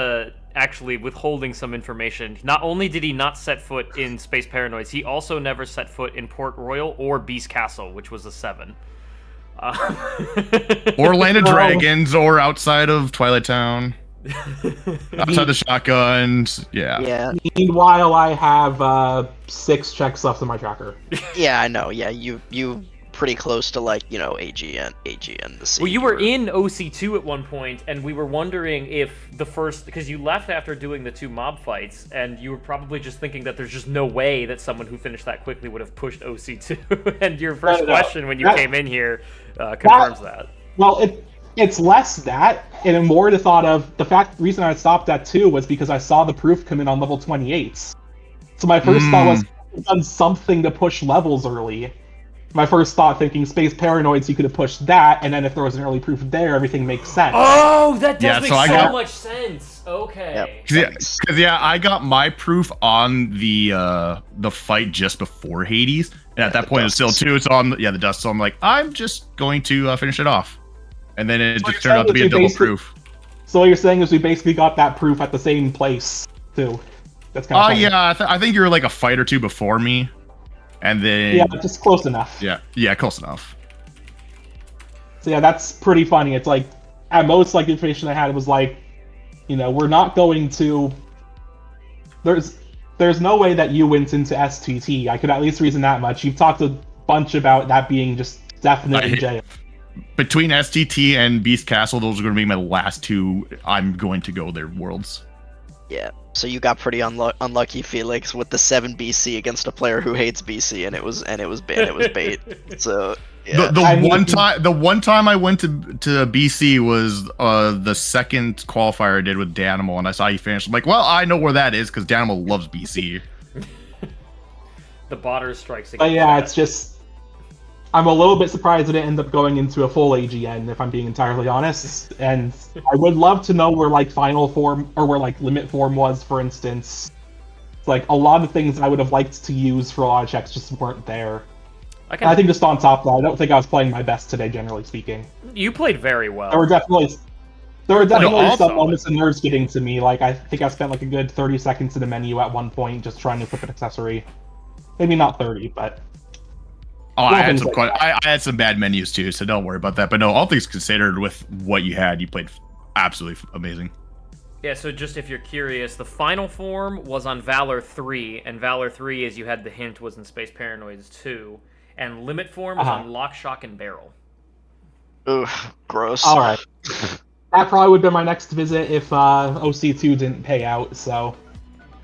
actually withholding some information. Not only did he not set foot in Space Paranoids, he also never set foot in Port Royal or Beast Castle, which was a 7. Or Land of Dragons, or outside of Twilight Town. Outside the shotguns, yeah. Meanwhile, I have 6 checks left in my tracker. Yeah, I know. Yeah, you pretty close to like AG and the C. Well, you were in OC2 at one point, and we were wondering if the first, because you left after doing the 2 mob fights, and you were probably just thinking that there's just no way that someone who finished that quickly would have pushed OC2. And your first question when you came in here confirms that. Well, it's less that, and more the thought of the reason I stopped at 2 was because I saw the proof come in on level 28. So my first thought was, I've done something to push levels early. My first thought thinking Space Paranoids, you could have pushed that, and then if there was an early proof there, everything makes sense. Oh, that does make so much sense. Okay. Because I got my proof on the fight just before Hades, and at that point it's still 2. It's on the dust. So I'm like, I'm just going to finish it off, and then it just turned out to be a double proof. So what you're saying is we basically got that proof at the same place too. That's kind of funny. Yeah, I think you were like a fight or two before me, and then Yeah, just close enough. yeah, close enough. So yeah, that's pretty funny. It's like, at most, like, the information I had was like, we're not going to... There's no way that you went into STT. I could at least reason that much. You've talked a bunch about that being just definitely jail. Between STT and Beast Castle, those are going to be my last two. I'm going to go there worlds. Yeah. So you got pretty unlucky, Felix, with the 7 BC against a player who hates BC, and it was bait. So yeah. The one time I went to BC was the second qualifier I did with Danimal, and I saw you finish. I'm like, well, I know where that is because Danimal loves BC. The botter strikes again. But yeah, it's just, I'm a little bit surprised that it ended up going into a full AGN, if I'm being entirely honest. And I would love to know where, like, final form, or where, like, limit form was, for instance. Like, a lot of things I would have liked to use for a lot of checks just weren't there. I think just on top of that, I don't think I was playing my best today, generally speaking. You played very well. There were definitely some moments of nerves getting to me. Like, I think I spent, like, a good 30 seconds in the menu at one point just trying to equip an accessory. Maybe not 30, but... Oh, I had some bad menus too, so don't worry about that. But no, all things considered, with what you had, you played absolutely amazing. Yeah, so just if you're curious, the final form was on Valor 3, and Valor 3, as you had the hint, was in Space Paranoids 2, and Limit form was on Lock, Shock, and Barrel. Ugh, gross. Alright. That probably would have been my next visit if OC2 didn't pay out, so...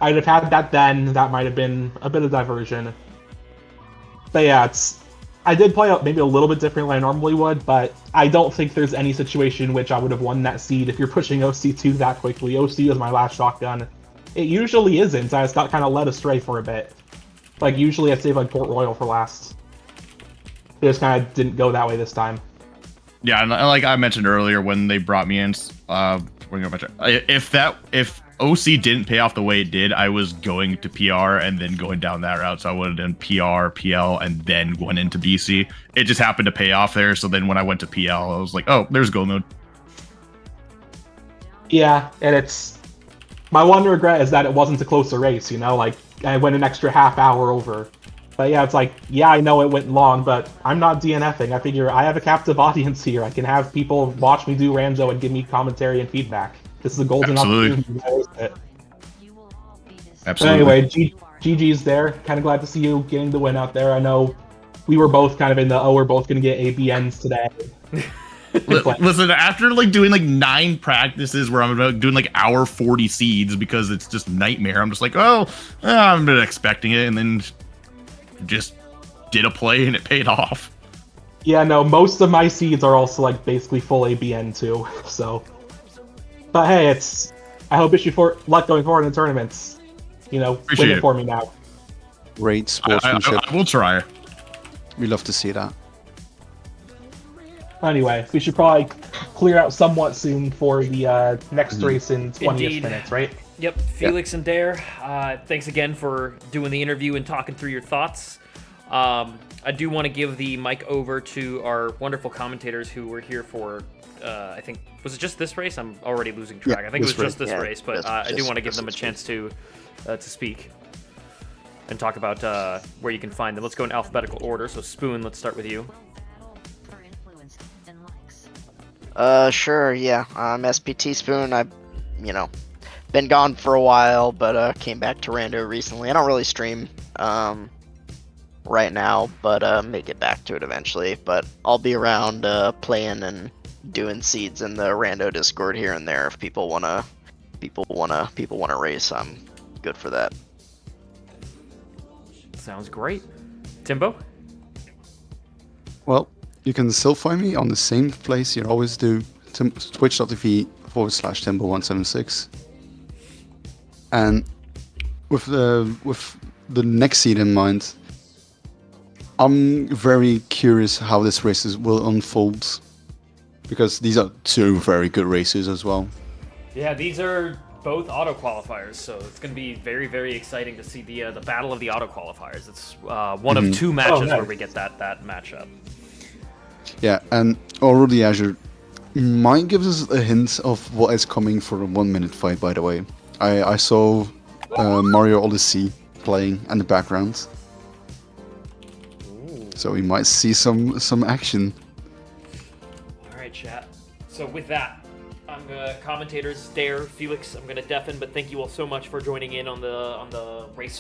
I'd have had that then, that might have been a bit of diversion. But yeah, I did play out maybe a little bit differently than I normally would, but I don't think there's any situation in which I would have won that seed if you're pushing OC2 that quickly. OC is my last shotgun. It usually isn't, I just got kind of led astray for a bit. Like, usually I save, like, Port Royal for last. It just kind of didn't go that way this time. Yeah, and like I mentioned earlier when they brought me in, if OC didn't pay off the way it did, I was going to PR and then going down that route. So I would have done PR, PL, and then going into BC. It just happened to pay off there. So then when I went to PL, I was like, oh, there's go mode. Yeah, and it's... My one regret is that it wasn't a closer race, like, I went an extra half hour over. But yeah, it's like, yeah, I know it went long, but I'm not DNFing. I figure I have a captive audience here. I can have people watch me do Rando and give me commentary and feedback. This is a golden opportunity to host it. Absolutely. But anyway, GG's there. Kind of glad to see you getting the win out there. I know we were both kind of in the, we're both going to get ABNs today. Listen, after like doing like 9 practices where I'm doing like hour 40 seeds because it's just nightmare, I'm just like, I'm not expecting it, and then just did a play and it paid off. Yeah, no, most of my seeds are also like basically full ABN too, so... But hey, I hope wish you luck going forward in tournaments. Win it for me now. Great sportsmanship. I will try. We love to see that. Anyway, we should probably clear out somewhat soon for the next race in 20th minutes, right? Yep, Felix and Dare, thanks again for doing the interview and talking through your thoughts. I do want to give the mic over to our wonderful commentators who were here for, I think, was it just this race? I'm already losing track. I think it was just this race, but I do want to give them a chance to speak and talk about where you can find them. Let's go in alphabetical order. So Spoon, let's start with you. Sure, yeah. SPT Spoon, I've, been gone for a while, but came back to Rando recently. I don't really stream right now, but may get back to it eventually. But I'll be around playing and doing seeds in the Rando Discord here and there if people wanna race. I'm good for that. Sounds great. Timbo? Well, you can still find me on the same place you always do, twitch.tv/Timbo176. And with the next seed in mind, I'm very curious how this race will unfold, because these are 2 very good races as well. Yeah, these are both auto qualifiers, so it's going to be very, very exciting to see the battle of the auto qualifiers. It's one of 2 matches where we get that matchup. Yeah, and already Azure, might give us a hint of what is coming for a 1 minute fight, by the way. I saw Mario Odyssey playing in the background. Ooh. So we might see some action. All right, chat. So with that, I'm gonna commentators Dare, Felix. I'm gonna deafen, but thank you all so much for joining in on the race